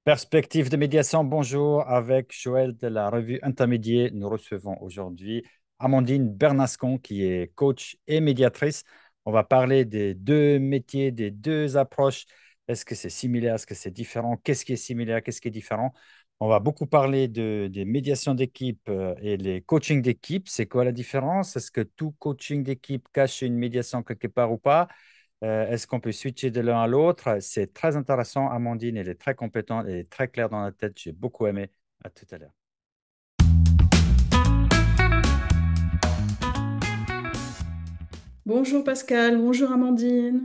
Perspective de médiation, bonjour. Avec Joël de la revue Intermédiaire, nous recevons aujourd'hui Amandine Bernascon, qui est coach et médiatrice. On va parler des deux métiers, des deux approches. Est-ce que c'est similaire? Est-ce que c'est différent? Qu'est-ce qui est similaire? Qu'est-ce qui est différent? On va beaucoup parler des médiations d'équipe et les coachings d'équipe. C'est quoi la différence? Est-ce que tout coaching d'équipe cache une médiation quelque part ou pas? Est-ce qu'on peut switcher de l'un à l'autre? C'est très intéressant. Amandine, elle est très compétente, elle est très claire dans la tête. J'ai beaucoup aimé. À tout à l'heure. Bonjour Pascal, bonjour Amandine.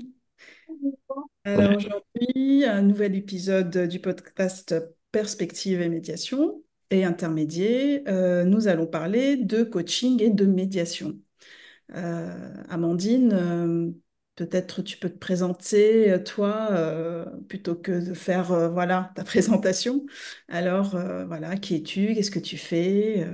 Alors aujourd'hui, un nouvel épisode du podcast Perspective et médiation et intermédiaire. Nous allons parler de coaching et de médiation. Amandine, peut-être tu peux te présenter toi plutôt que de faire voilà ta présentation. Alors voilà, qui es-tu? Qu'est-ce que tu fais?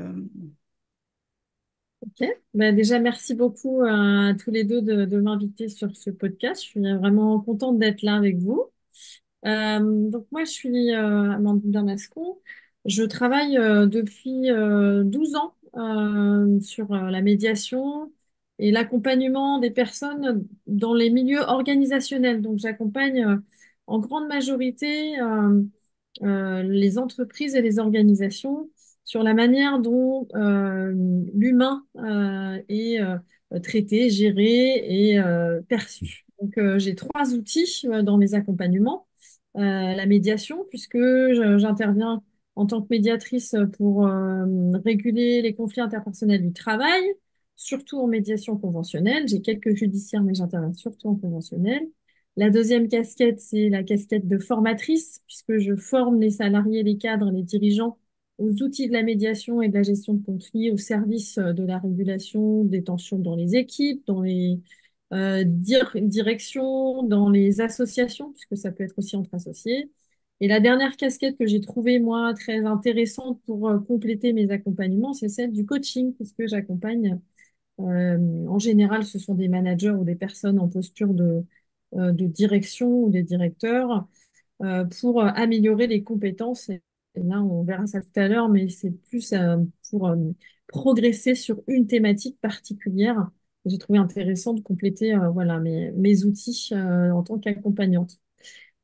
Ok. Déjà, merci beaucoup à tous les deux de m'inviter sur ce podcast. Je suis vraiment contente d'être là avec vous. Donc moi, je suis Amandine Damascon. Je travaille depuis 12 ans sur la médiation et l'accompagnement des personnes dans les milieux organisationnels. Donc j'accompagne en grande majorité les entreprises et les organisations sur la manière dont l'humain est traité, géré et perçu. Donc, j'ai trois outils dans mes accompagnements. La médiation, puisque j'interviens en tant que médiatrice pour réguler les conflits interpersonnels du travail, surtout en médiation conventionnelle. J'ai quelques judiciaires, mais j'interviens surtout en conventionnel. La deuxième casquette, c'est la casquette de formatrice, puisque je forme les salariés, les cadres, les dirigeants aux outils de la médiation et de la gestion de conflits, au service de la régulation des tensions dans les équipes, dans les directions, dans les associations, puisque ça peut être aussi entre associés. Et la dernière casquette que j'ai trouvée, moi, très intéressante pour compléter mes accompagnements, c'est celle du coaching, puisque j'accompagne, en général, ce sont des managers ou des personnes en posture de direction ou des directeurs pour améliorer les compétences. Et là, on verra ça tout à l'heure, mais c'est plus pour progresser sur une thématique particulière. J'ai trouvé intéressant de compléter voilà, mes outils en tant qu'accompagnante.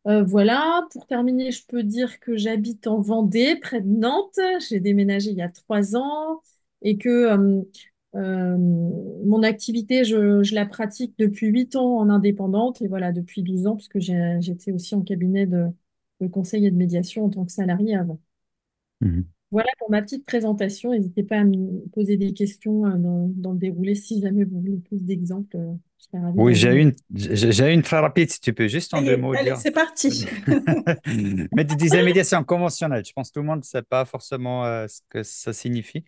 Voilà, pour terminer, je peux dire que j'habite en Vendée, près de Nantes. J'ai déménagé il y a 3 ans et que mon activité, je la pratique depuis 8 ans en indépendante et voilà, depuis 12 ans, puisque j'étais aussi en cabinet de conseil et de médiation en tant que salarié avant. Mhm. Voilà pour ma petite présentation. N'hésitez pas à me poser des questions dans le déroulé. Si jamais vous voulez plus d'exemples, je serais ravie Oui, d'en donner. j'ai une très rapide, si tu peux juste en deux mots Allez, dire. c'est parti. Mais tu disais médiation conventionnelle. Je pense que tout le monde ne sait pas forcément ce que ça signifie.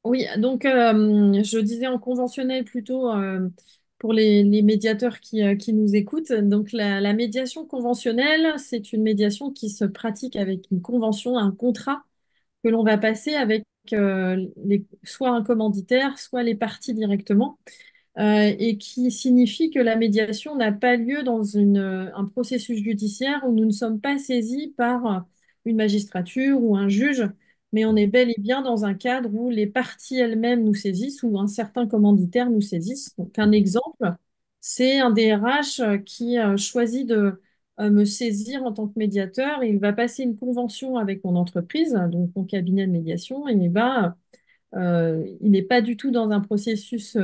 Oui, donc je disais en conventionnel plutôt pour les médiateurs qui nous écoutent. Donc la médiation conventionnelle, c'est une médiation qui se pratique avec une convention, un contrat que l'on va passer avec soit un commanditaire, soit les parties directement, et qui signifie que la médiation n'a pas lieu dans un processus judiciaire où nous ne sommes pas saisis par une magistrature ou un juge, mais on est bel et bien dans un cadre où les parties elles-mêmes nous saisissent ou un certain commanditaire nous saisisse. Donc un exemple, c'est un DRH qui choisit de me saisir en tant que médiateur et il va passer une convention avec mon entreprise, donc mon cabinet de médiation, et il n'est pas du tout dans un processus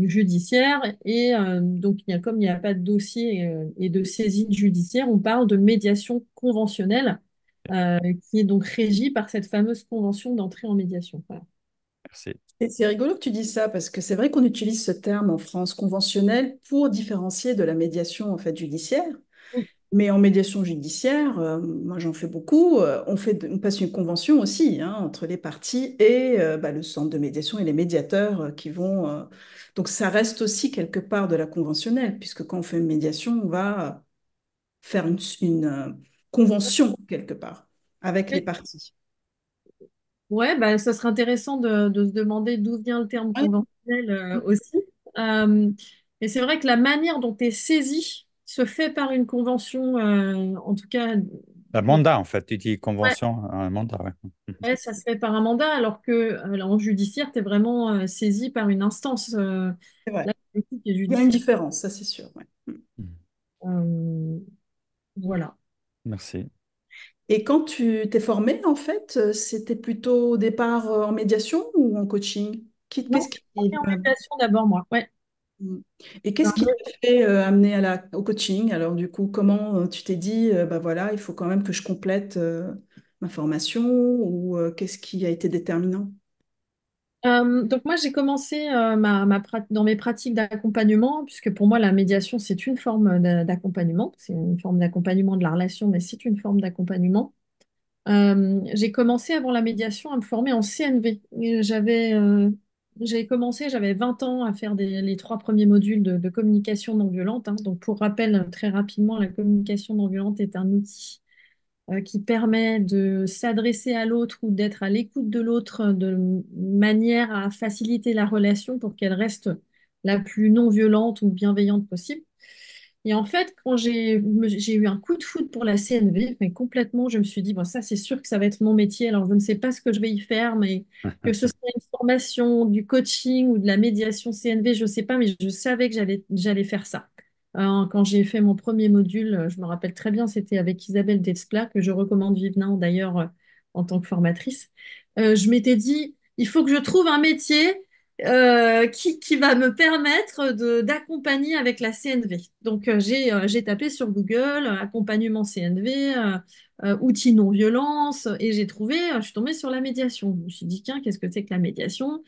judiciaire et donc comme il n'y a pas de dossier et de saisine judiciaire, on parle de médiation conventionnelle qui est donc régie par cette fameuse convention d'entrée en médiation. Voilà. Merci. Et c'est rigolo que tu dises ça parce que c'est vrai qu'on utilise ce terme en France conventionnel pour différencier de la médiation en fait judiciaire. Oui, Mais en médiation judiciaire, moi j'en fais beaucoup, on passe une convention aussi hein, entre les parties et le centre de médiation et les médiateurs qui vont. Donc ça reste aussi quelque part de la conventionnelle, puisque quand on fait une médiation, on va faire une convention quelque part avec les oui. parties. Ouais, bah, ça serait intéressant de se demander d'où vient le terme Ouais. conventionnel aussi. Euh, et c'est vrai que la manière dont est saisi se fait par une convention, en tout cas, Un mandat, en fait. Tu dis ouais, convention, un mandat, ouais. ouais, ça se fait par un mandat, alors que en judiciaire, tu es vraiment saisi par une instance. C'est vrai. La politique est Il y a une judiciaire. différence, ça c'est sûr. Ouais. Euh, voilà. Merci. Et quand tu t'es formé, en fait, c'était plutôt au départ en médiation ou en coaching? Non, Qu'est-ce je qui... suis formée en médiation d'abord, moi. Ouais. Et qu'est-ce qui t'a fait amener au coaching? Alors du coup, comment tu t'es dit, bah voilà, il faut quand même que je complète ma formation ou qu'est-ce qui a été déterminant? Donc moi, j'ai commencé dans mes pratiques d'accompagnement, puisque pour moi, la médiation, c'est une forme d'accompagnement. C'est une forme d'accompagnement de la relation, mais c'est une forme d'accompagnement. J'ai commencé avant la médiation à me former en CNV. Et j'ai commencé, j'avais 20 ans à faire les 3 premiers modules de communication non violente, hein. Donc pour rappel, très rapidement, la communication non violente est un outil qui permet de s'adresser à l'autre ou d'être à l'écoute de l'autre de manière à faciliter la relation pour qu'elle reste la plus non violente ou bienveillante possible. Et en fait, quand j'ai eu un coup de foudre pour la CNV, mais complètement, je me suis dit, bon, ça, c'est sûr que ça va être mon métier. Alors, je ne sais pas ce que je vais y faire, mais que ce soit une formation, du coaching ou de la médiation CNV, je ne sais pas, mais je savais que j'allais faire ça. Quand j'ai fait mon premier module, je me rappelle très bien, c'était avec Isabelle Desplat, que je recommande vivement d'ailleurs en tant que formatrice. Je m'étais dit, il faut que je trouve un métier qui va me permettre d'accompagner avec la CNV. Donc, j'ai tapé sur Google accompagnement CNV, outils non-violence, et je suis tombée sur la médiation. Je me suis dit, tiens, qu'est-ce que c'est que la médiation?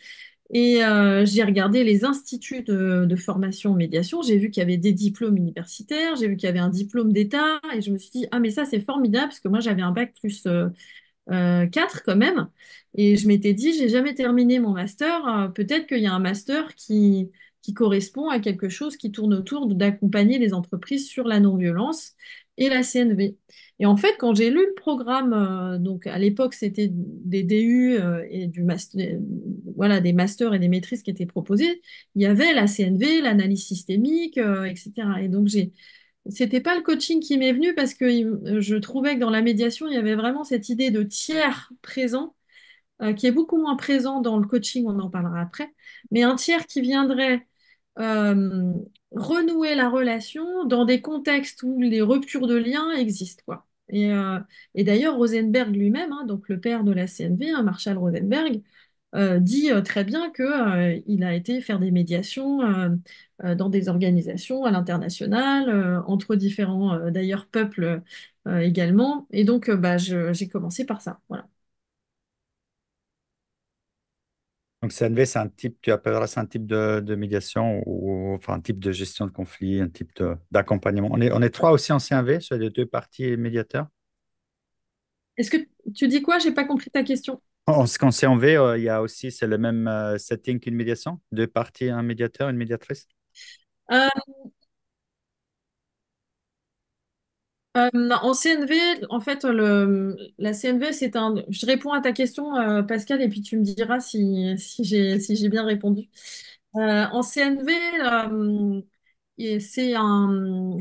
Et j'ai regardé les instituts de formation en médiation. J'ai vu qu'il y avait des diplômes universitaires, j'ai vu qu'il y avait un diplôme d'État, et je me suis dit, ah, mais ça, c'est formidable, parce que moi, j'avais un bac plus 4 quand même. Et je m'étais dit, j'ai jamais terminé mon master. Peut-être qu'il y a un master qui correspond à quelque chose qui tourne autour d'accompagner les entreprises sur la non-violence et la CNV. Et en fait, quand j'ai lu le programme, donc à l'époque, c'était des DU et voilà, des masters et des maîtrises qui étaient proposés, il y avait la CNV, l'analyse systémique, etc. Et donc, c'était pas le coaching qui m'est venu parce que je trouvais que dans la médiation, il y avait vraiment cette idée de tiers présent, qui est beaucoup moins présent dans le coaching, on en parlera après, mais un tiers qui viendrait euh, renouer la relation dans des contextes où les ruptures de liens existent, quoi. Et d'ailleurs, Rosenberg lui-même, hein, donc le père de la CNV, hein, Marshall Rosenberg, dit très bien que, il a été faire des médiations dans des organisations à l'international, entre différents d'ailleurs peuples également. Et donc, bah, j'ai commencé par ça. Voilà. Donc, CNV, c'est un type, tu appelleras ça un type de médiation ou enfin un type de gestion de conflit, un type d'accompagnement. On est trois aussi en CNV, sur les deux parties médiateurs. Est-ce que tu dis quoi? J'ai pas compris ta question. En ce qu'en CNV, il y a aussi, c'est le même setting qu'une médiation, deux parties, un médiateur, une médiatrice. Euh, en CNV, en fait, la CNV, c'est un. Je réponds à ta question, Pascal, et puis tu me diras si j'ai bien répondu. En CNV,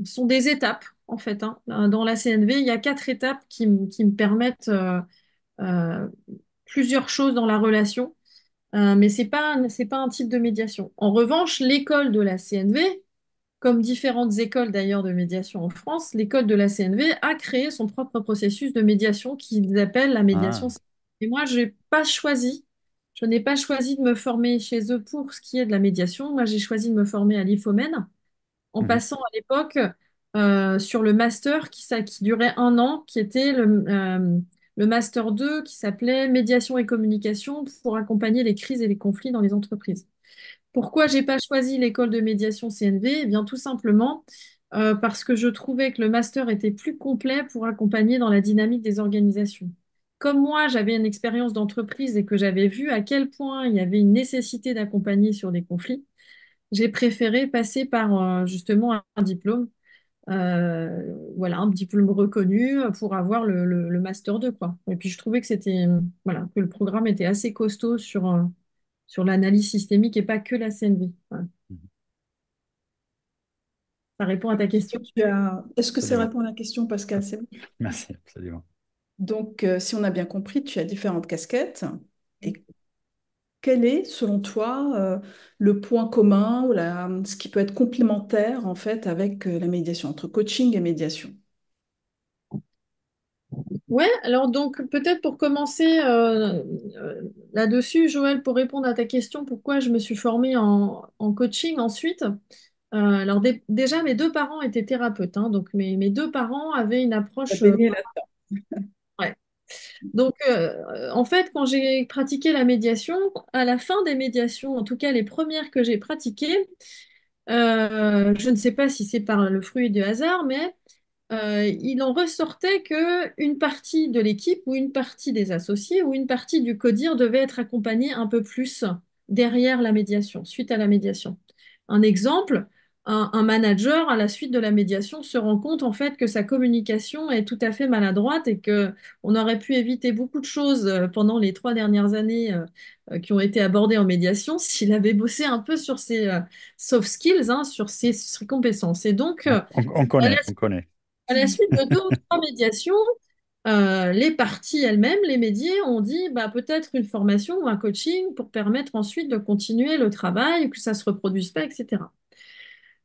sont des étapes, en fait, hein. Dans la CNV, il y a 4 étapes qui me permettent euh, plusieurs choses dans la relation, mais c'est pas un type de médiation. En revanche, l'école de la CNV, comme différentes écoles d'ailleurs de médiation en France, l'école de la CNV a créé son propre processus de médiation qu'ils appellent la médiation. Ah, Et moi, je n'ai pas choisi de me former chez eux pour ce qui est de la médiation. Moi, j'ai choisi de me former à l'IFOMEN en mhm. passant à l'époque sur le master qui durait un an, qui était le master 2 qui s'appelait Médiation et communication pour accompagner les crises et les conflits dans les entreprises. Pourquoi j'ai pas choisi l'école de médiation CNV? Eh bien, tout simplement parce que je trouvais que le master était plus complet pour accompagner dans la dynamique des organisations. Comme moi, j'avais une expérience d'entreprise et que j'avais vu à quel point il y avait une nécessité d'accompagner sur des conflits, j'ai préféré passer par justement un diplôme, voilà, un diplôme reconnu pour avoir le master 2, quoi. Et puis je trouvais que voilà, que le programme était assez costaud sur l'analyse systémique et pas que la CNV. Voilà. Ça répond à ta question. Est-ce que ça Absolument. répond à la question, Pascal? C'est bon. Merci, absolument. Donc, si on a bien compris, tu as différentes casquettes. Et quel est, selon toi, le point commun ou ce qui peut être complémentaire, en fait, avec la médiation, entre coaching et médiation? Ouais, alors donc peut-être pour commencer là-dessus, Joël, pour répondre à ta question, pourquoi je me suis formée en coaching ensuite. Alors déjà, mes deux parents étaient thérapeutes, hein, donc mes deux parents avaient une T'as approche. baigné là-dedans. Ouais. Donc en fait, quand j'ai pratiqué la médiation, à la fin des médiations, en tout cas les premières que j'ai pratiquées, je ne sais pas si c'est par le fruit du hasard, mais il en ressortait que une partie de l'équipe ou une partie des associés ou une partie du CODIR devait être accompagnée un peu plus derrière la médiation, suite à la médiation. Un exemple, un manager à la suite de la médiation se rend compte en fait que sa communication est tout à fait maladroite et que on aurait pu éviter beaucoup de choses pendant les 3 dernières années qui ont été abordées en médiation s'il avait bossé un peu sur ses soft skills, hein, sur ses compétences. Et donc, On à la connaît, on connaît. à la suite de 2 ou 3 médiations, les parties elles-mêmes, les médiés, ont dit bah, peut-être une formation ou un coaching pour permettre ensuite de continuer le travail, que ça ne se reproduise pas, etc.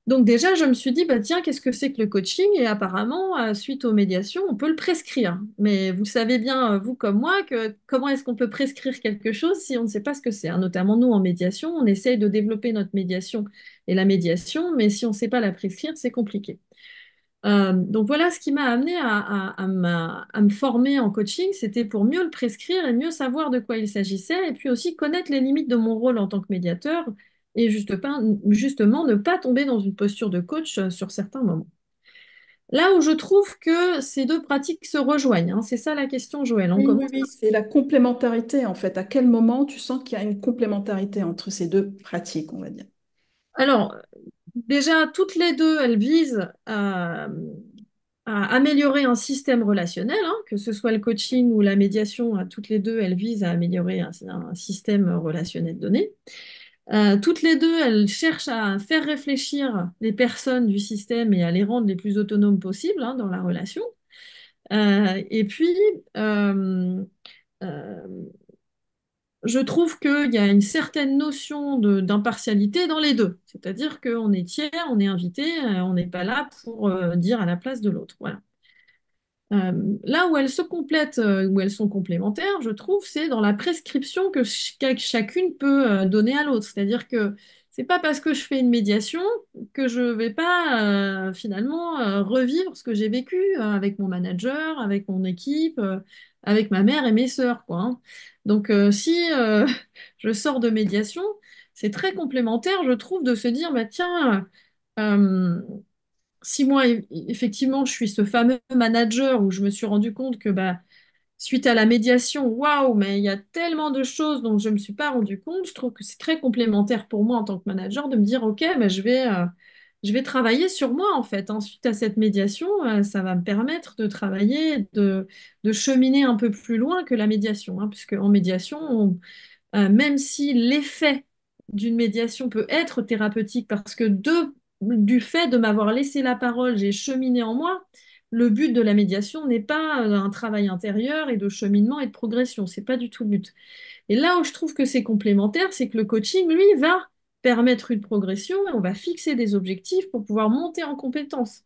Donc déjà, je me suis dit, bah, tiens, qu'est-ce que c'est que le coaching? Et apparemment, suite aux médiations, on peut le prescrire. Mais vous savez bien, vous comme moi, que comment est-ce qu'on peut prescrire quelque chose si on ne sait pas ce que c'est, hein. Notamment nous, en médiation, on essaye de développer notre médiation et la médiation, mais si on ne sait pas la prescrire, c'est compliqué. Donc voilà ce qui m'a amené à me former en coaching, c'était pour mieux le prescrire et mieux savoir de quoi il s'agissait, et puis aussi connaître les limites de mon rôle en tant que médiateur, et justement ne pas tomber dans une posture de coach sur certains moments. Là où je trouve que ces deux pratiques se rejoignent, hein, c'est ça la question, Joël. On Oui, oui, commence. oui, c'est la complémentarité, en fait. À quel moment tu sens qu'il y a une complémentarité entre ces deux pratiques, on va dire? Alors, déjà, toutes les deux, elles visent à améliorer un système relationnel, hein, que ce soit le coaching ou la médiation, toutes les deux, elles visent à améliorer un système relationnel donné. Toutes les deux, elles cherchent à faire réfléchir les personnes du système et à les rendre les plus autonomes possibles, hein, dans la relation. Et puis, euh, euh, je trouve qu'il y a une certaine notion d'impartialité dans les deux. C'est-à-dire qu'on est tiers, on est invité, on n'est pas là pour dire à la place de l'autre. Voilà. Là où elles se complètent, où elles sont complémentaires, je trouve, c'est dans la prescription que chacune peut donner à l'autre. C'est-à-dire que c'est pas parce que je fais une médiation que je vais pas finalement revivre ce que j'ai vécu avec mon manager, avec mon équipe, avec ma mère et mes sœurs, quoi, hein. Donc si je sors de médiation, c'est très complémentaire, je trouve, de se dire, bah, tiens, euh, si moi, effectivement, je suis ce fameux manager où je me suis rendu compte que bah, suite à la médiation, waouh, mais il y a tellement de choses dont je ne me suis pas rendu compte, je trouve que c'est très complémentaire pour moi en tant que manager de me dire, OK, bah, je vais travailler sur moi en fait, hein. Suite à cette médiation, ça va me permettre de travailler, de cheminer un peu plus loin que la médiation, hein, puisque en médiation, même si l'effet d'une médiation peut être thérapeutique parce que du fait de m'avoir laissé la parole, j'ai cheminé en moi, le but de la médiation n'est pas un travail intérieur et de cheminement et de progression. C'est pas du tout le but. Et là où je trouve que c'est complémentaire, c'est que le coaching, lui, va permettre une progression et on va fixer des objectifs pour pouvoir monter en compétences.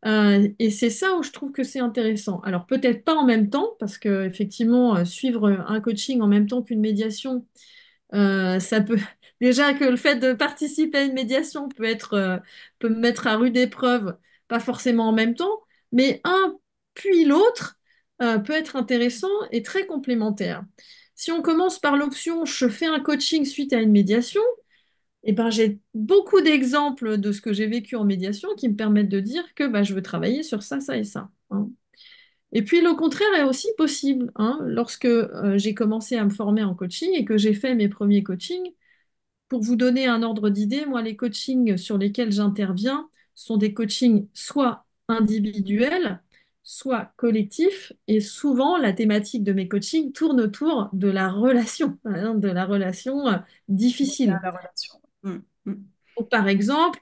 Et c'est ça où je trouve que c'est intéressant. Alors peut-être pas en même temps, parce que effectivement, suivre un coaching en même temps qu'une médiation, ça peut déjà que le fait de participer à une médiation peut me mettre à rude épreuve, pas forcément en même temps, mais un puis l'autre peut être intéressant et très complémentaire. Si on commence par l'option je fais un coaching suite à une médiation, eh ben, j'ai beaucoup d'exemples de ce que j'ai vécu en médiation qui me permettent de dire que bah, je veux travailler sur ça, ça et ça, hein. Et puis le contraire est aussi possible, hein. Lorsque j'ai commencé à me former en coaching et que j'ai fait mes premiers coachings, pour vous donner un ordre d'idée, moi, les coachings sur lesquels j'interviens sont des coachings soit individuels, soit collectifs, et souvent la thématique de mes coachings tourne autour de la relation, hein, de la relation Dans difficile. la relation. Mm, mm. Donc, par exemple,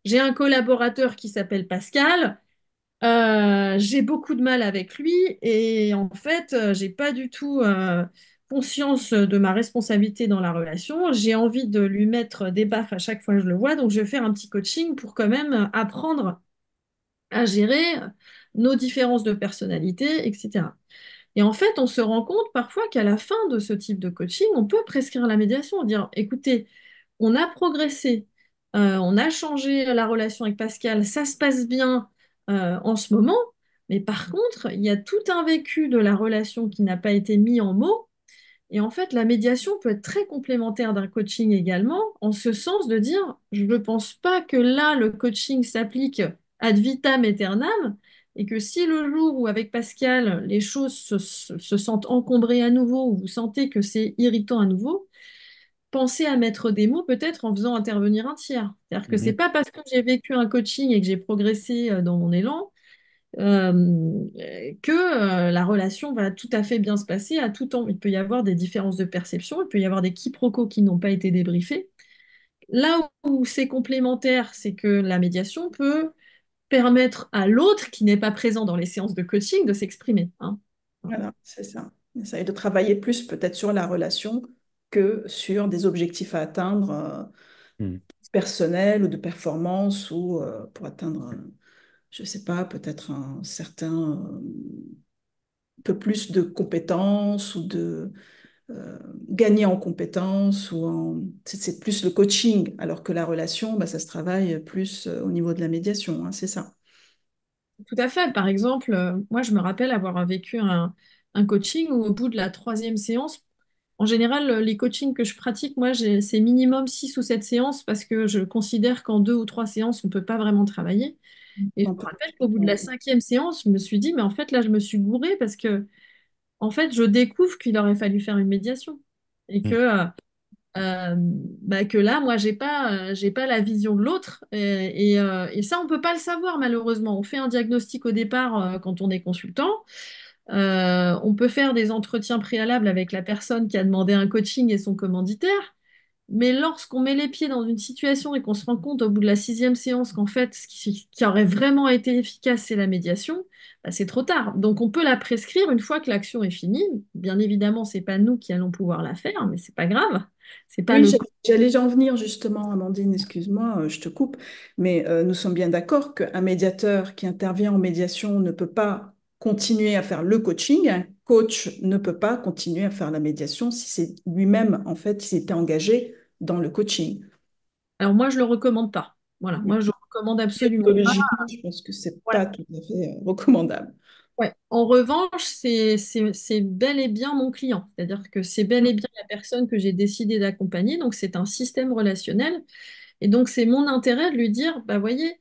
j'ai un collaborateur qui s'appelle Pascal. J'ai beaucoup de mal avec lui et en fait, j'ai pas du tout conscience de ma responsabilité dans la relation. J'ai envie de lui mettre des baffes à chaque fois que je le vois, donc je vais faire un petit coaching pour quand même apprendre à gérer nos différences de personnalité, etc. Et en fait, on se rend compte parfois qu'à la fin de ce type de coaching, on peut prescrire la médiation, dire, écoutez, on a progressé, on a changé la relation avec Pascal, ça se passe bien en ce moment, mais par contre, il y a tout un vécu de la relation qui n'a pas été mis en mots. Et en fait, la médiation peut être très complémentaire d'un coaching également, en ce sens de dire, je ne pense pas que là, le coaching s'applique ad vitam aeternam, et que si le jour où avec Pascal, les choses se sentent encombrées à nouveau, ou vous sentez que c'est irritant à nouveau, pensez à mettre des mots peut-être en faisant intervenir un tiers. C'est-à-dire que c'est Mhm. pas parce que j'ai vécu un coaching et que j'ai progressé dans mon élan euh, que la relation va tout à fait bien se passer à tout temps. Il peut y avoir des différences de perception, il peut y avoir des quiproquos qui n'ont pas été débriefés. Là où c'est complémentaire, c'est que la médiation peut permettre à l'autre qui n'est pas présent dans les séances de coaching de s'exprimer, hein. Voilà, c'est ça. Et de travailler plus peut-être sur la relation que sur des objectifs à atteindre Mhm. personnels ou de performance ou pour atteindre, je ne sais pas, peut-être un certain peu plus de compétences ou de gagner en compétences ou en... C'est plus le coaching, alors que la relation, bah, ça se travaille plus au niveau de la médiation, hein, c'est ça. Tout à fait. Par exemple, moi, je me rappelle avoir vécu un coaching où au bout de la troisième séance, en général, les coachings que je pratique, moi, c'est minimum 6 ou 7 séances parce que je considère qu'en 2 ou 3 séances, on ne peut pas vraiment travailler. Et je On me peut- rappelle qu'au bout de la cinquième séance, je me suis dit, mais en fait, là, je me suis gourée parce que, en fait, je découvre qu'il aurait fallu faire une médiation. Et Mhm. que là, moi, j'ai pas la vision de l'autre. Et ça, on peut pas le savoir, malheureusement. On fait un diagnostic au départ quand on est consultant. On peut faire des entretiens préalables avec la personne qui a demandé un coaching et son commanditaire. Mais lorsqu'on met les pieds dans une situation et qu'on se rend compte au bout de la sixième séance qu'en fait, qui aurait vraiment été efficace, c'est la médiation, bah, c'est trop tard. Donc on peut la prescrire une fois que l'action est finie. Bien évidemment, c'est pas nous qui allons pouvoir la faire, mais c'est pas grave. C'est pas Oui, le j'allais en venir justement, Amandine, excuse-moi, je te coupe, mais nous sommes bien d'accord qu'un médiateur qui intervient en médiation ne peut pas continuer à faire le coaching, un coach ne peut pas continuer à faire la médiation si c'est lui-même, en fait, il s'était engagé dans le coaching. Alors moi, je le recommande pas. Voilà, moi, je recommande absolument pas. Logiquement, je pense que c'est Voilà. pas tout à fait recommandable. Ouais. En revanche, c'est bel et bien mon client. C'est-à-dire que c'est bel et bien la personne que j'ai décidé d'accompagner. Donc, c'est un système relationnel. Et donc, c'est mon intérêt de lui dire, bah, voyez,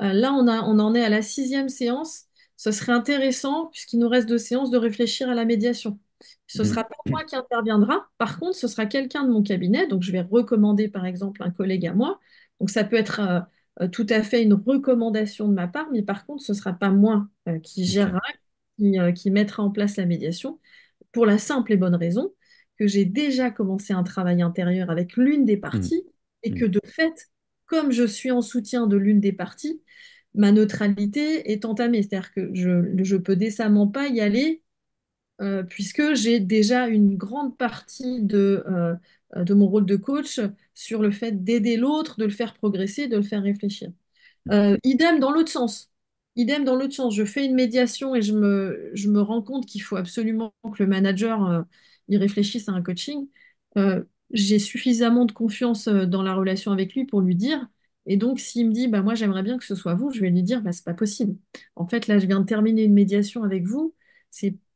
là, on en est à la sixième séance. Ce serait intéressant, puisqu'il nous reste 2 séances, de réfléchir à la médiation. Ce ne Mhm. sera pas moi qui interviendra. Par contre, ce sera quelqu'un de mon cabinet. Donc, je vais recommander, par exemple, un collègue à moi. Donc, ça peut être tout à fait une recommandation de ma part, mais par contre, ce ne sera pas moi qui Ok. gérera, qui mettra en place la médiation, pour la simple et bonne raison que j'ai déjà commencé un travail intérieur avec l'une des Mhm. parties et que Mhm. de fait, comme je suis en soutien de l'une des parties, ma neutralité est entamée. C'est-à-dire que je peux décemment pas y aller puisque j'ai déjà une grande partie de mon rôle de coach sur le fait d'aider l'autre, de le faire progresser, de le faire réfléchir. Idem dans l'autre sens. Idem dans l'autre sens. Je fais une médiation et je me rends compte qu'il faut absolument que le manager y réfléchisse à un coaching. J'ai suffisamment de confiance dans la relation avec lui pour lui dire. Et donc, s'il me dit, bah, moi, j'aimerais bien que ce soit vous, je vais lui dire, bah, c'est pas possible. En fait, là, je viens de terminer une médiation avec vous.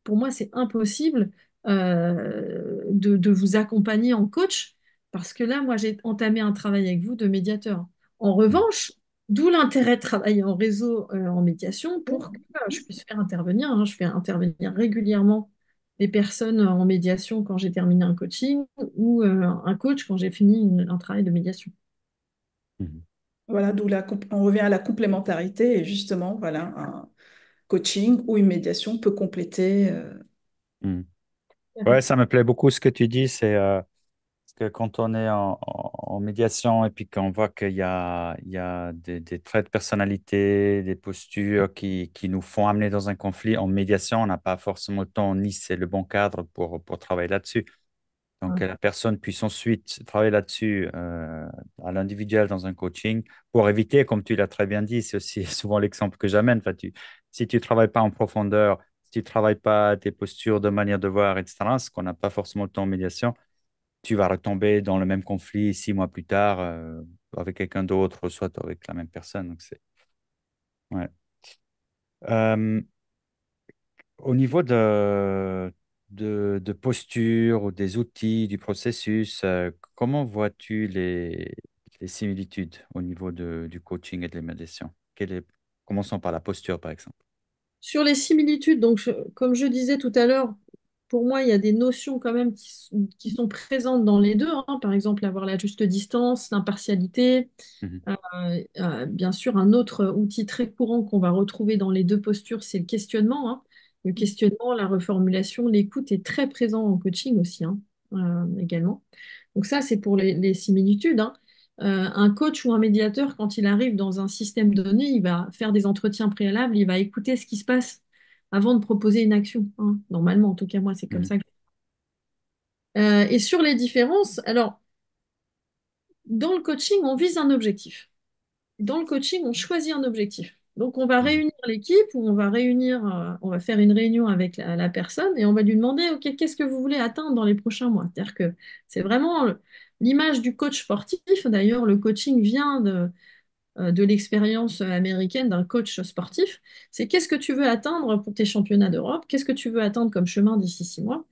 Pour moi, c'est impossible de vous accompagner en coach parce que là, moi, j'ai entamé un travail avec vous de médiateur. En Mhm. revanche, d'où l'intérêt de travailler en réseau, en médiation, pour que je puisse faire intervenir, hein. Je fais intervenir régulièrement des personnes en médiation quand j'ai terminé un coaching ou un coach quand j'ai fini un travail de médiation. Mhm. Voilà, on revient à la complémentarité et justement, voilà, un coaching ou une médiation peut compléter. Mhm. Ouais, ça me plaît beaucoup ce que tu dis. que quand on est en médiation et puis qu'on voit qu'il y a des traits de personnalité, des postures qui nous font amener dans un conflit, en médiation, on n'a pas forcément le temps ni c'est le bon cadre pour travailler là-dessus. Donc, que la personne puisse ensuite travailler là-dessus à l'individuel dans un coaching pour éviter, comme tu l'as très bien dit, c'est aussi souvent l'exemple que j'amène. Enfin, si tu ne travailles pas en profondeur, si tu ne travailles pas tes postures de manière de voir, etc., ce qu'on n'a pas forcément le temps en médiation, tu vas retomber dans le même conflit 6 mois plus tard avec quelqu'un d'autre, soit avec la même personne. Donc, ouais. Euh, Au niveau de posture ou des outils, du processus, comment vois-tu les similitudes au niveau du coaching et de la médiation? Commençons par la posture, par exemple. Sur les similitudes, donc comme je disais tout à l'heure, pour moi, il y a des notions quand même qui sont présentes dans les deux, hein. Par exemple, avoir la juste distance, l'impartialité. Mhm, Bien sûr, un autre outil très courant qu'on va retrouver dans les deux postures, c'est le questionnement, hein. Le questionnement, la reformulation, l'écoute est très présent en coaching aussi, hein, également. Donc ça, c'est pour les similitudes, hein. Un coach ou un médiateur, quand il arrive dans un système donné, il va faire des entretiens préalables, il va écouter ce qui se passe avant de proposer une action, hein. Normalement, en tout cas, moi, c'est comme mhm, ça. Et sur les différences, alors, dans le coaching, on vise un objectif. Dans le coaching, on choisit un objectif. Donc, on va mhm, réunir l'équipe ou on va faire une réunion avec la personne et on va lui demander, OK, qu'est-ce que vous voulez atteindre dans les prochains mois? C'est-à-dire que c'est vraiment l'image du coach sportif. D'ailleurs, le coaching vient de l'expérience américaine d'un coach sportif. C'est qu'est-ce que tu veux atteindre pour tes championnats d'Europe? Qu'est-ce que tu veux atteindre comme chemin d'ici 6 mois?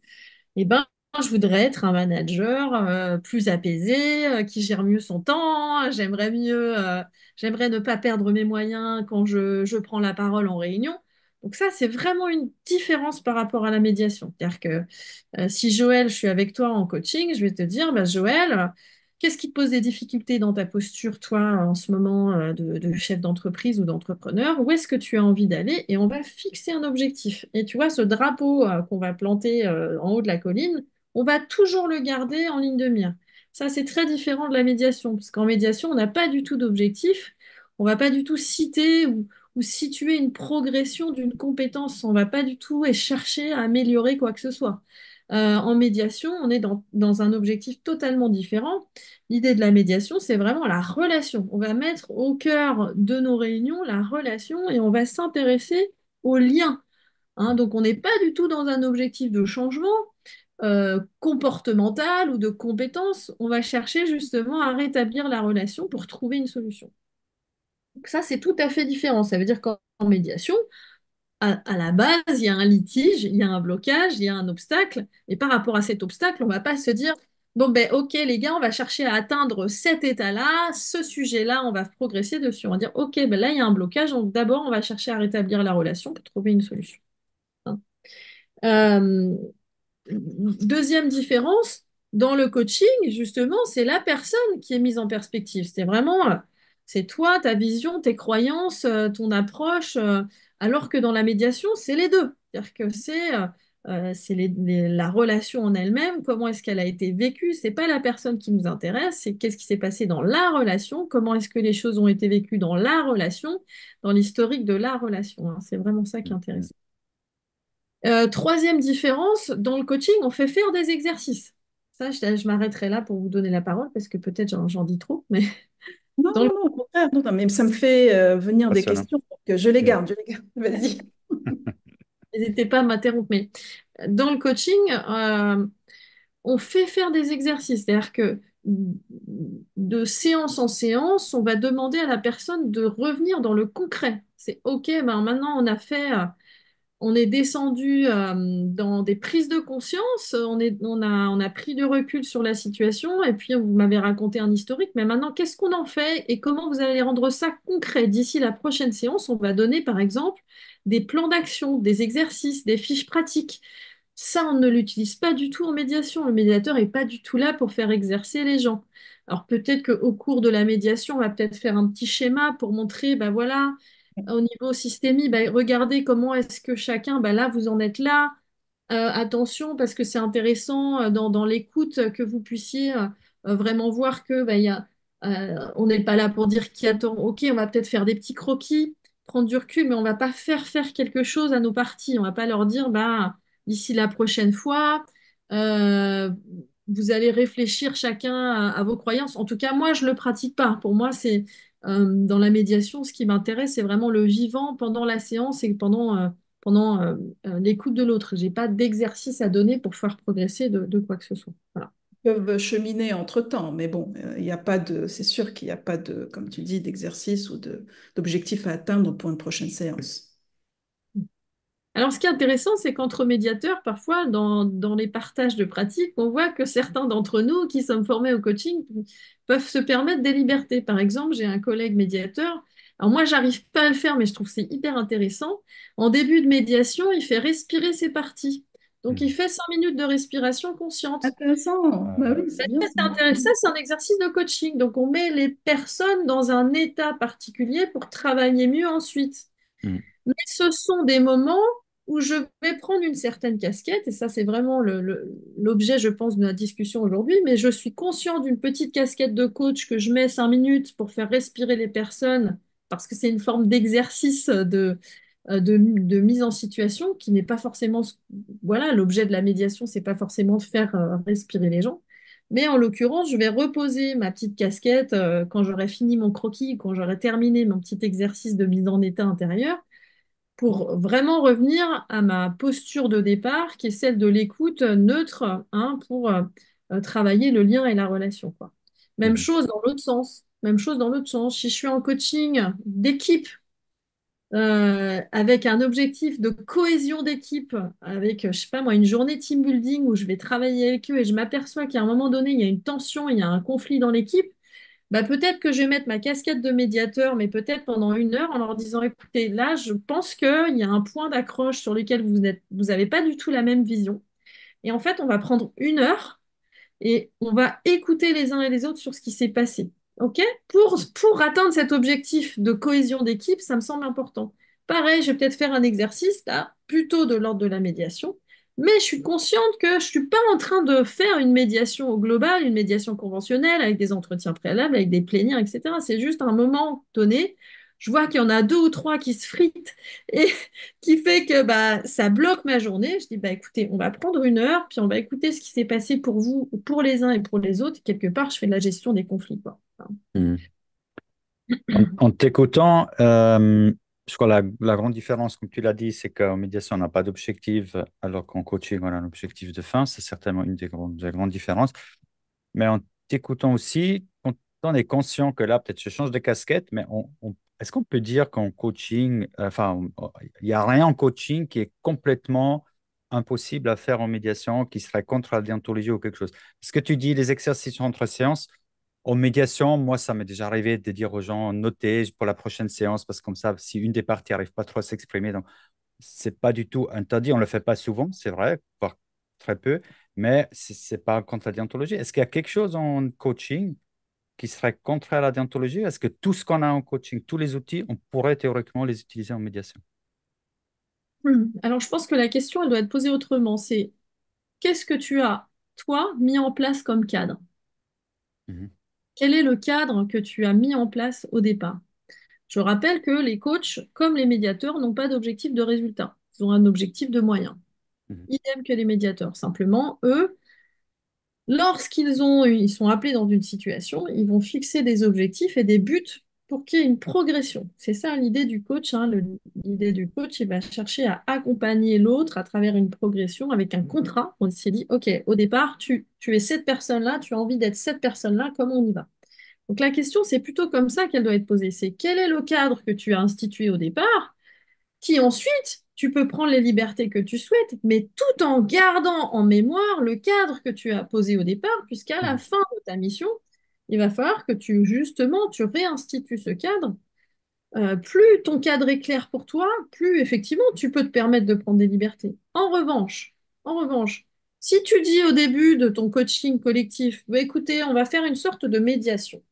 Eh ben, je voudrais être un manager plus apaisé, qui gère mieux son temps. J'aimerais ne pas perdre mes moyens quand je prends la parole en réunion. Donc ça, c'est vraiment une différence par rapport à la médiation. C'est-à-dire que si Joël, je suis avec toi en coaching, je vais te dire, bah, Joël, qu'est-ce qui te pose des difficultés dans ta posture, toi, en ce moment, de chef d'entreprise ou d'entrepreneur? Où est-ce que tu as envie d'aller? Et on va fixer un objectif. Et tu vois, ce drapeau, qu'on va planter, en haut de la colline, on va toujours le garder en ligne de mire. Ça, c'est très différent de la médiation, parce qu'en médiation, on n'a pas du tout d'objectif. On va pas du tout citer ou situer une progression d'une compétence. On va pas du tout chercher à améliorer quoi que ce soit. En médiation, on est dans un objectif totalement différent. L'idée de la médiation, c'est vraiment la relation. On va mettre au cœur de nos réunions la relation et on va s'intéresser au lien, hein. Donc, on n'est pas du tout dans un objectif de changement comportemental ou de compétence. On va chercher justement à rétablir la relation pour trouver une solution. Donc, ça, c'est tout à fait différent. Ça veut dire qu'en médiation, à la base, il y a un litige, il y a un blocage, il y a un obstacle. Et par rapport à cet obstacle, on ne va pas se dire, bon, ben, OK, les gars, on va chercher à atteindre cet état-là, ce sujet-là, on va progresser dessus. On va dire, OK, ben là, il y a un blocage, donc d'abord, on va chercher à rétablir la relation pour trouver une solution, hein. Euh, Deuxième différence, dans le coaching, justement, c'est la personne qui est mise en perspective. C'est vraiment, c'est toi, ta vision, tes croyances, ton approche, alors que dans la médiation, c'est les deux. C'est-à-dire que c'est la relation en elle-même, comment est-ce qu'elle a été vécue. C'est pas la personne qui nous intéresse, c'est qu'est-ce qui s'est passé dans la relation, comment est-ce que les choses ont été vécues dans la relation, dans l'historique de la relation, hein. C'est vraiment ça qui est mhm. intéressant. Troisième différence, dans le coaching, on fait faire des exercices. Ça, je m'arrêterai là pour vous donner la parole parce que peut-être j'en dis trop, mais Non, dans le- non, non, au contraire, non, non, mais ça me fait venir des Passionnant. questions, donc je les Oui. garde, je les garde. Vas-y. n'hésitez pas à m'interrompre. Mais dans le coaching, on fait faire des exercices. C'est-à-dire que de séance en séance, on va demander à la personne de revenir dans le concret. C'est OK, ben maintenant on est descendu dans des prises de conscience, on a pris du recul sur la situation, et puis vous m'avez raconté un historique, mais maintenant, qu'est-ce qu'on en fait et comment vous allez rendre ça concret? D'ici la prochaine séance, on va donner, par exemple, des plans d'action, des exercices, des fiches pratiques. Ça, on ne l'utilise pas du tout en médiation. Le médiateur n'est pas du tout là pour faire exercer les gens. Alors peut-être qu'au cours de la médiation, on va peut-être faire un petit schéma pour montrer, ben voilà, au niveau systémique, bah, regardez comment est-ce que chacun, bah, là, vous en êtes là. attention parce que c'est intéressant dans l'écoute que vous puissiez vraiment voir que bah, on n'est pas là pour dire qui attend. Ok, on va peut-être faire des petits croquis, prendre du recul, mais on va pas faire quelque chose à nos parties. On va pas leur dire bah d'ici la prochaine fois, euh, vous allez réfléchir chacun à vos croyances. En tout cas, moi, je le pratique pas. Pour moi, c'est dans la médiation, ce qui m'intéresse, c'est vraiment le vivant pendant la séance et pendant l'écoute de l'autre. J'ai pas d'exercice à donner pour faire progresser de quoi que ce soit. Voilà. Peuvent cheminer entre-temps, mais bon, il n'y a pas de, c'est sûr qu'il n'y a pas de, comme tu dis, d'exercice ou d'objectif à atteindre pour une prochaine séance. Alors, ce qui est intéressant, c'est qu'entre médiateurs, parfois, dans les partages de pratiques, on voit que certains d'entre nous qui sommes formés au coaching peuvent se permettre des libertés. Par exemple, j'ai un collègue médiateur. Alors moi, j'arrive pas à le faire, mais je trouve que c'est hyper intéressant. En début de médiation, il fait respirer ses parties. Donc, il Mhm. fait 5 minutes de respiration consciente. Intéressant, bah oui, c'est bien ça. C'est intéressant, c'est un exercice de coaching. Donc, on met les personnes dans un état particulier pour travailler mieux ensuite. Mhm. Mais ce sont des moments où je vais prendre une certaine casquette, et ça, c'est vraiment l'objet, je pense, de notre discussion aujourd'hui, mais je suis conscient d'une petite casquette de coach que je mets 5 minutes pour faire respirer les personnes, parce que c'est une forme d'exercice de mise en situation qui n'est pas forcément, voilà, l'objet de la médiation, c'est pas forcément de faire respirer les gens. Mais en l'occurrence, je vais reposer ma petite casquette quand j'aurai fini mon croquis, quand j'aurai terminé mon petit exercice de mise en état intérieur pour vraiment revenir à ma posture de départ, qui est celle de l'écoute neutre, hein, pour travailler le lien et la relation, quoi. Même Mhm. chose dans l'autre sens. Même chose dans l'autre sens. Si je suis en coaching d'équipe, avec un objectif de cohésion d'équipe, avec, je sais pas moi, une journée team building où je vais travailler avec eux et je m'aperçois qu'à un moment donné, il y a une tension, il y a un conflit dans l'équipe, bah, peut-être que je vais mettre ma casquette de médiateur, mais peut-être pendant 1 heure, en leur disant, écoutez, là, je pense qu'il y a un point d'accroche sur lequel vous n'avez pas du tout la même vision. Et en fait, on va prendre 1 heure et on va écouter les uns et les autres sur ce qui s'est passé. OK? Pour atteindre cet objectif de cohésion d'équipe, ça me semble important. Pareil, je vais peut-être faire un exercice là, plutôt de l'ordre de la médiation, mais je suis consciente que je ne suis pas en train de faire une médiation au global, une médiation conventionnelle avec des entretiens préalables, avec des plénières, etc. C'est juste un moment donné. Je vois qu'il y en a deux ou trois qui se fritent et qui fait que bah, ça bloque ma journée. Je dis, bah, écoutez, on va prendre 1 heure, puis on va écouter ce qui s'est passé pour vous, pour les uns et pour les autres. Quelque part, je fais de la gestion des conflits, quoi. Mhm. En t'écoutant, je crois la grande différence, comme tu l'as dit, c'est qu'en médiation, on n'a pas d'objectif, alors qu'en coaching, on a un objectif de fin. C'est certainement une des grandes différences. Mais en t'écoutant aussi, quand on est conscient que là, peut-être je change de casquette, mais est-ce qu'on peut dire qu'en coaching, il n'y a rien en coaching qui est complètement impossible à faire en médiation, qui serait contre la déontologie ou quelque chose? Parce que tu dis les exercices entre séances, en médiation, moi, ça m'est déjà arrivé de dire aux gens, notez pour la prochaine séance, parce que comme ça, si une des parties n'arrive pas trop à s'exprimer, donc c'est pas du tout interdit. On ne le fait pas souvent, c'est vrai, voire très peu, mais c'est pas contre la déontologie. Est-ce qu'il y a quelque chose en coaching qui serait contraire à la déontologie? Est-ce que tout ce qu'on a en coaching, tous les outils, on pourrait théoriquement les utiliser en médiation? Alors, je pense que la question, elle doit être posée autrement. C'est qu'est-ce que tu as, toi, mis en place comme cadre? Mhm, Quel est le cadre que tu as mis en place au départ? Je rappelle que les coachs, comme les médiateurs, n'ont pas d'objectif de résultat. Ils ont un objectif de moyens. mhm, Idem que les médiateurs. Simplement, eux, ils sont appelés dans une situation, ils vont fixer des objectifs et des buts pour qu'il y ait une progression. C'est ça l'idée du coach, hein. L'idée du coach, il va chercher à accompagner l'autre à travers une progression avec un contrat. On s'est dit, OK, au départ, tu es cette personne-là, tu as envie d'être cette personne-là, comment on y va? Donc la question, c'est plutôt comme ça qu'elle doit être posée. C'est quel est le cadre que tu as institué au départ? Qui ensuite, tu peux prendre les libertés que tu souhaites, mais tout en gardant en mémoire le cadre que tu as posé au départ, puisqu'à la mhm, fin de ta mission, il va falloir que tu réinstitues ce cadre. Plus ton cadre est clair pour toi, plus effectivement tu peux te permettre de prendre des libertés. En revanche, si tu dis au début de ton coaching collectif, bah, écoutez, on va faire une sorte de médiation.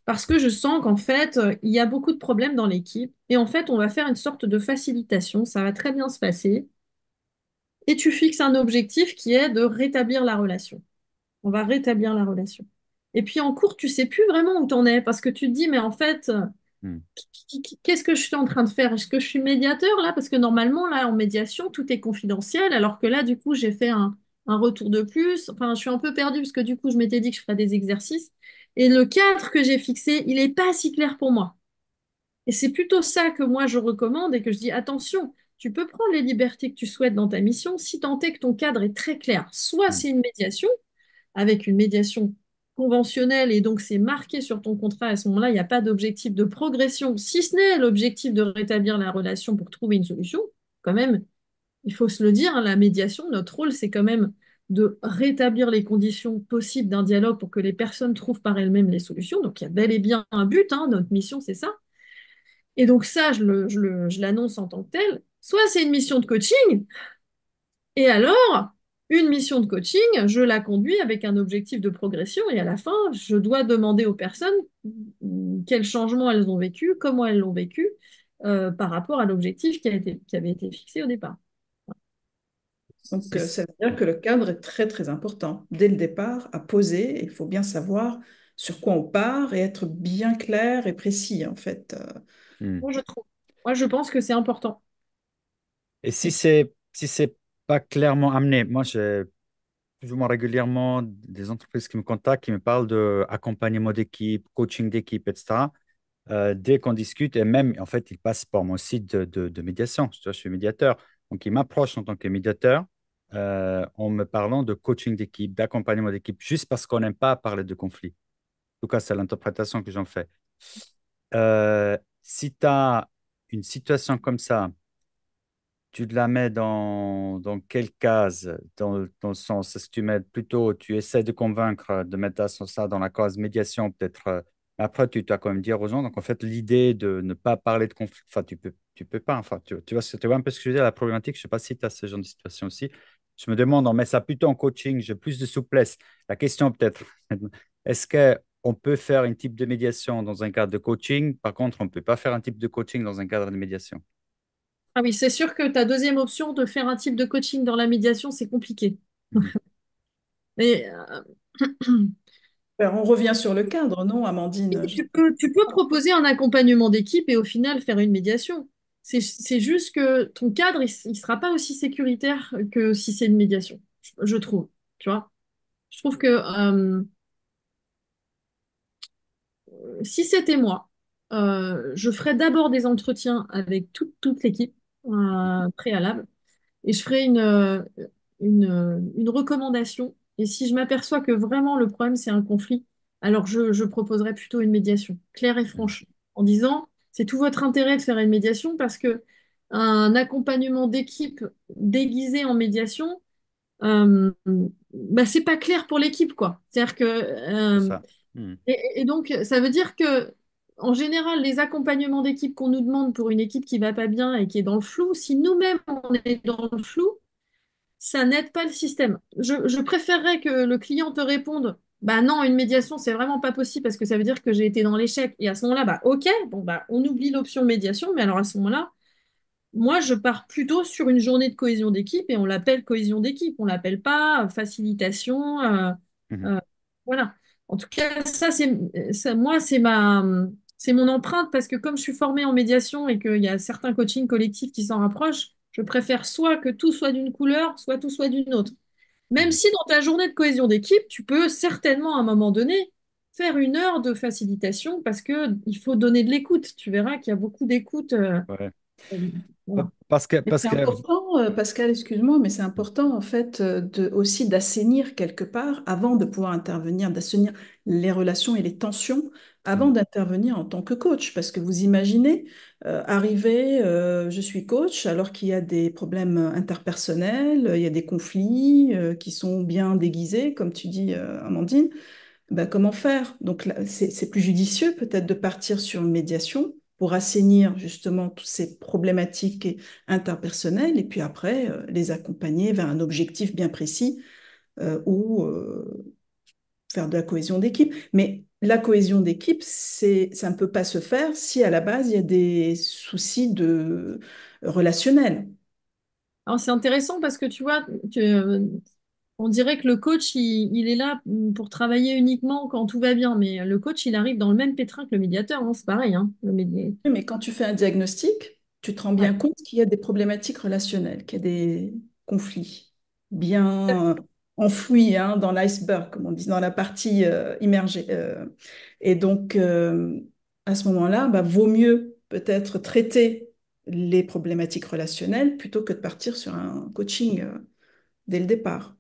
Parce que je sens qu'en fait, il y a beaucoup de problèmes dans l'équipe. Et en fait, on va faire une sorte de facilitation. Ça va très bien se passer. et tu fixes un objectif qui est de rétablir la relation. On va rétablir la relation. Et puis en cours, tu sais plus vraiment où t'en es parce que tu te dis, mais en fait, Hmm. qu'est-ce que je suis en train de faire? Est-ce que je suis médiateur là? Parce que normalement, là, en médiation, tout est confidentiel, alors que là, du coup, j'ai fait un retour de plus. Enfin, je suis un peu perdue parce que du coup, je m'étais dit que je ferais des exercices. Et le cadre que j'ai fixé, il n'est pas si clair pour moi. Et c'est plutôt ça que moi, je recommande et que je dis, attention, tu peux prendre les libertés que tu souhaites dans ta mission si tant est que ton cadre est très clair. Soit Hmm. c'est une médiation, avec une médiation conventionnelle et donc c'est marqué sur ton contrat, à ce moment-là, il n'y a pas d'objectif de progression, si ce n'est l'objectif de rétablir la relation pour trouver une solution. Quand même, il faut se le dire, hein, la médiation, notre rôle, c'est quand même de rétablir les conditions possibles d'un dialogue pour que les personnes trouvent par elles-mêmes les solutions. Donc il y a bel et bien un but, hein, notre mission, c'est ça. Et donc ça, je l'annonce en tant que tel. Soit c'est une mission de coaching, et alors, une mission de coaching, je la conduis avec un objectif de progression et à la fin, je dois demander aux personnes quels changements elles ont vécu, comment elles l'ont vécu par rapport à l'objectif qui avait été fixé au départ. Donc, Si- ça veut dire que le cadre est très, très important. Dès le départ, à poser, il faut bien savoir sur quoi on part et être bien clair et précis, en fait. hmm. Moi, je trouve. Moi, je pense que c'est important. Et si c'est pas clairement amené, moi j'ai plus ou moins régulièrement des entreprises qui me contactent, qui me parlent de accompagnement d'équipe, coaching d'équipe, etc. Dès qu'on discute, et même en fait, ils passent par mon site de médiation. Je suis médiateur, donc ils m'approchent en tant que médiateur en me parlant de coaching d'équipe, d'accompagnement d'équipe, juste parce qu'on n'aime pas parler de conflit. En tout cas, c'est l'interprétation que j'en fais. Si tu as une situation comme ça, tu la mets dans quelle case? Dans le sens, est-ce que tu mets plutôt, tu essaies de convaincre de mettre ça dans la case médiation, peut-être. Mais après, tu dois quand même dire aux gens. Donc, en fait, l'idée de ne pas parler de conflit, enfin, tu peux pas. Enfin, tu vois un peu ce que je veux dire, la problématique. Je ne sais pas si tu as ce genre de situation aussi. Je me demande, on met ça plutôt en coaching, j'ai plus de souplesse. La question, peut-être, est-ce qu'on peut faire un type de médiation dans un cadre de coaching? Par contre, on ne peut pas faire un type de coaching dans un cadre de médiation. Ah oui, c'est sûr que ta deuxième option de faire un type de coaching dans la médiation, c'est compliqué. Mhm. Mais Alors, on revient sur le cadre, non, Amandine? tu peux proposer un accompagnement d'équipe et au final faire une médiation. C'est juste que ton cadre, il sera pas aussi sécuritaire que si c'est une médiation, je trouve. Tu vois? Je trouve que si c'était moi, je ferais d'abord des entretiens avec toute l'équipe préalable et je ferais une recommandation. Et si je m'aperçois que vraiment le problème, c'est un conflit, alors je proposerais plutôt une médiation claire et Mhm. franche, en disant, c'est tout votre intérêt de faire une médiation parce que un accompagnement d'équipe déguisé en médiation, bah, c'est pas clair pour l'équipe, quoi. C'est-à-dire que, C'est ça. Mhm. et donc, ça veut dire que, en général, les accompagnements d'équipe qu'on nous demande pour une équipe qui va pas bien et qui est dans le flou, si nous-mêmes on est dans le flou, ça n'aide pas le système. Je préférerais que le client te réponde, bah non, une médiation, c'est vraiment pas possible parce que ça veut dire que j'ai été dans l'échec. Et à ce moment-là, bah ok, bon bah on oublie l'option médiation, mais alors à ce moment-là, moi je pars plutôt sur une journée de cohésion d'équipe et on l'appelle cohésion d'équipe, on l'appelle pas facilitation. Mhm. Euh, voilà. En tout cas, moi, c'est mon empreinte parce que comme je suis formée en médiation et qu'il y a certains coachings collectifs qui s'en rapprochent, je préfère soit que tout soit d'une couleur, soit tout soit d'une autre. Même Mhm. si dans ta journée de cohésion d'équipe, tu peux certainement à un moment donné faire une heure de facilitation parce que il faut donner de l'écoute. Tu verras qu'il y a beaucoup d'écoute. Ouais. Voilà. Parce que, Mais parce c'est que, important, Pascal, excuse-moi, mais c'est important en fait aussi d'assainir quelque part avant de pouvoir intervenir, d'assainir les relations et les tensions avant Mhm. d'intervenir en tant que coach. Parce que vous imaginez arriver, je suis coach, alors qu'il y a des problèmes interpersonnels, il y a des conflits qui sont bien déguisés, comme tu dis, Amandine. Ben, comment faire? Donc là, c'est plus judicieux peut-être de partir sur une médiation pour assainir justement toutes ces problématiques interpersonnelles et puis après les accompagner vers un objectif bien précis ou faire de la cohésion d'équipe. Mais la cohésion d'équipe, ça ne peut pas se faire si à la base il y a des soucis relationnels. Alors, c'est intéressant parce que tu vois, on dirait que le coach, il est là pour travailler uniquement quand tout va bien, mais le coach, il arrive dans le même pétrin que le médiateur, hein, c'est pareil, hein, Oui, mais quand tu fais un diagnostic, tu te rends Ouais. bien compte qu'il y a des problématiques relationnelles, qu'il y a des conflits bien enfouis hein, dans l'iceberg, comme on dit, dans la partie immergée. Et donc, à ce moment-là, bah, vaut mieux peut-être traiter les problématiques relationnelles plutôt que de partir sur un coaching dès le départ.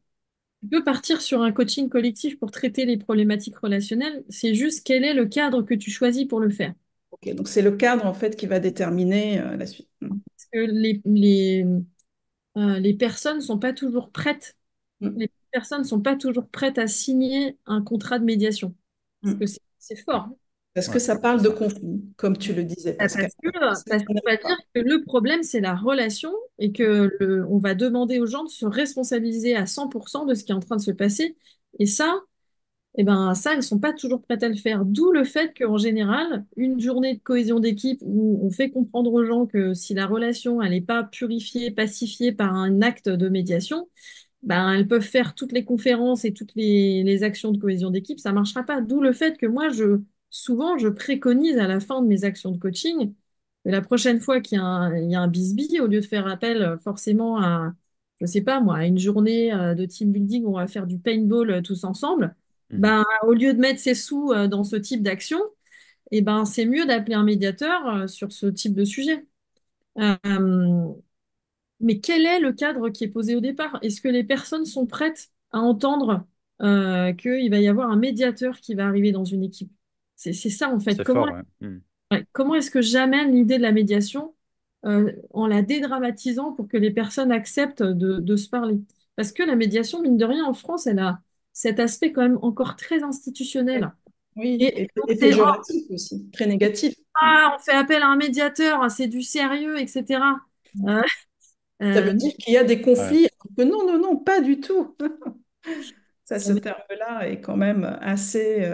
Tu peux partir sur un coaching collectif pour traiter les problématiques relationnelles, c'est juste quel est le cadre que tu choisis pour le faire. Ok, donc c'est le cadre en fait qui va déterminer la suite. Parce que les personnes sont pas toujours prêtes, Mm, les personnes sont pas toujours prêtes à signer un contrat de médiation. Parce que mm. c'est fort. Parce que Ouais, ça c'est parle de ça. conflit, comme tu le disais, Pascal. Parce qu'on va dire que le problème, c'est la relation et que on va demander aux gens de se responsabiliser à 100% de ce qui est en train de se passer. Et ça, eh ben, ça, elles ne sont pas toujours prêtes à le faire. D'où le fait qu'en général, une journée de cohésion d'équipe où on fait comprendre aux gens que si la relation, elle n'est pas purifiée, pacifiée par un acte de médiation, ben, elles peuvent faire toutes les conférences et toutes les actions de cohésion d'équipe, ça ne marchera pas. D'où le fait que moi, souvent, je préconise à la fin de mes actions de coaching, que la prochaine fois il y a un bisbille, au lieu de faire appel forcément à, je sais pas moi, à une journée de team building où on va faire du paintball tous ensemble, Mhm. ben, au lieu de mettre ses sous dans ce type d'action, eh ben, c'est mieux d'appeler un médiateur sur ce type de sujet. Euh, mais quel est le cadre qui est posé au départ? Est-ce que les personnes sont prêtes à entendre qu'il va y avoir un médiateur qui va arriver dans une équipe? C'est ça en fait. C'est fort, ouais. Mhm. Comment est-ce que j'amène l'idée de la médiation en la dédramatisant pour que les personnes acceptent de se parler? Parce que la médiation, mine de rien, en France, elle a cet aspect quand même encore très institutionnel. Oui, Et on et sait, oh, péjoratif aussi, très négatif. ah, on fait appel à un médiateur, c'est du sérieux, etc. Euh, Ça veut euh, dire qu'il y a des Ouais. conflits, alors que non, non, non, pas du tout. Ça, ce terme-là est quand même assez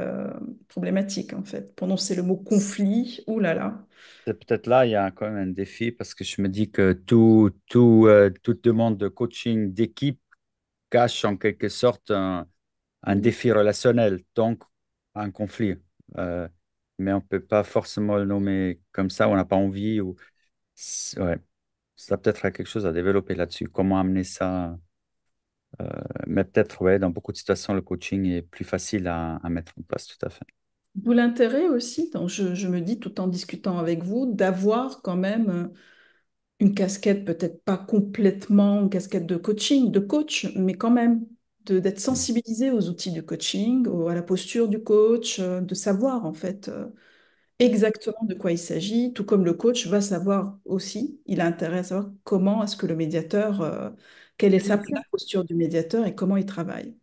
problématique, en fait. Prononcer le mot conflit, ouh là là. C'est peut-être là, il y a quand même un défi parce que je me dis que toute demande de coaching d'équipe cache en quelque sorte un Mm. défi relationnel, donc un conflit. Euh, mais on ne peut pas forcément le nommer comme ça, on n'a pas envie. Ouais, ça peut-être quelque chose à développer là-dessus. Comment amener ça? Mais peut-être, ouais, dans beaucoup de situations, le coaching est plus facile à mettre en place, tout à fait. D'où l'intérêt aussi, donc je me dis tout en discutant avec vous, d'avoir quand même une casquette, peut-être pas complètement une casquette de coaching, de coach, mais quand même d'être Mm. sensibilisé aux outils du coaching, à la posture du coach, de savoir en fait exactement de quoi il s'agit, tout comme le coach va savoir aussi, il a intérêt à savoir comment est-ce que le médiateur, quelle est bien la sûr. posture du médiateur et comment il travaille.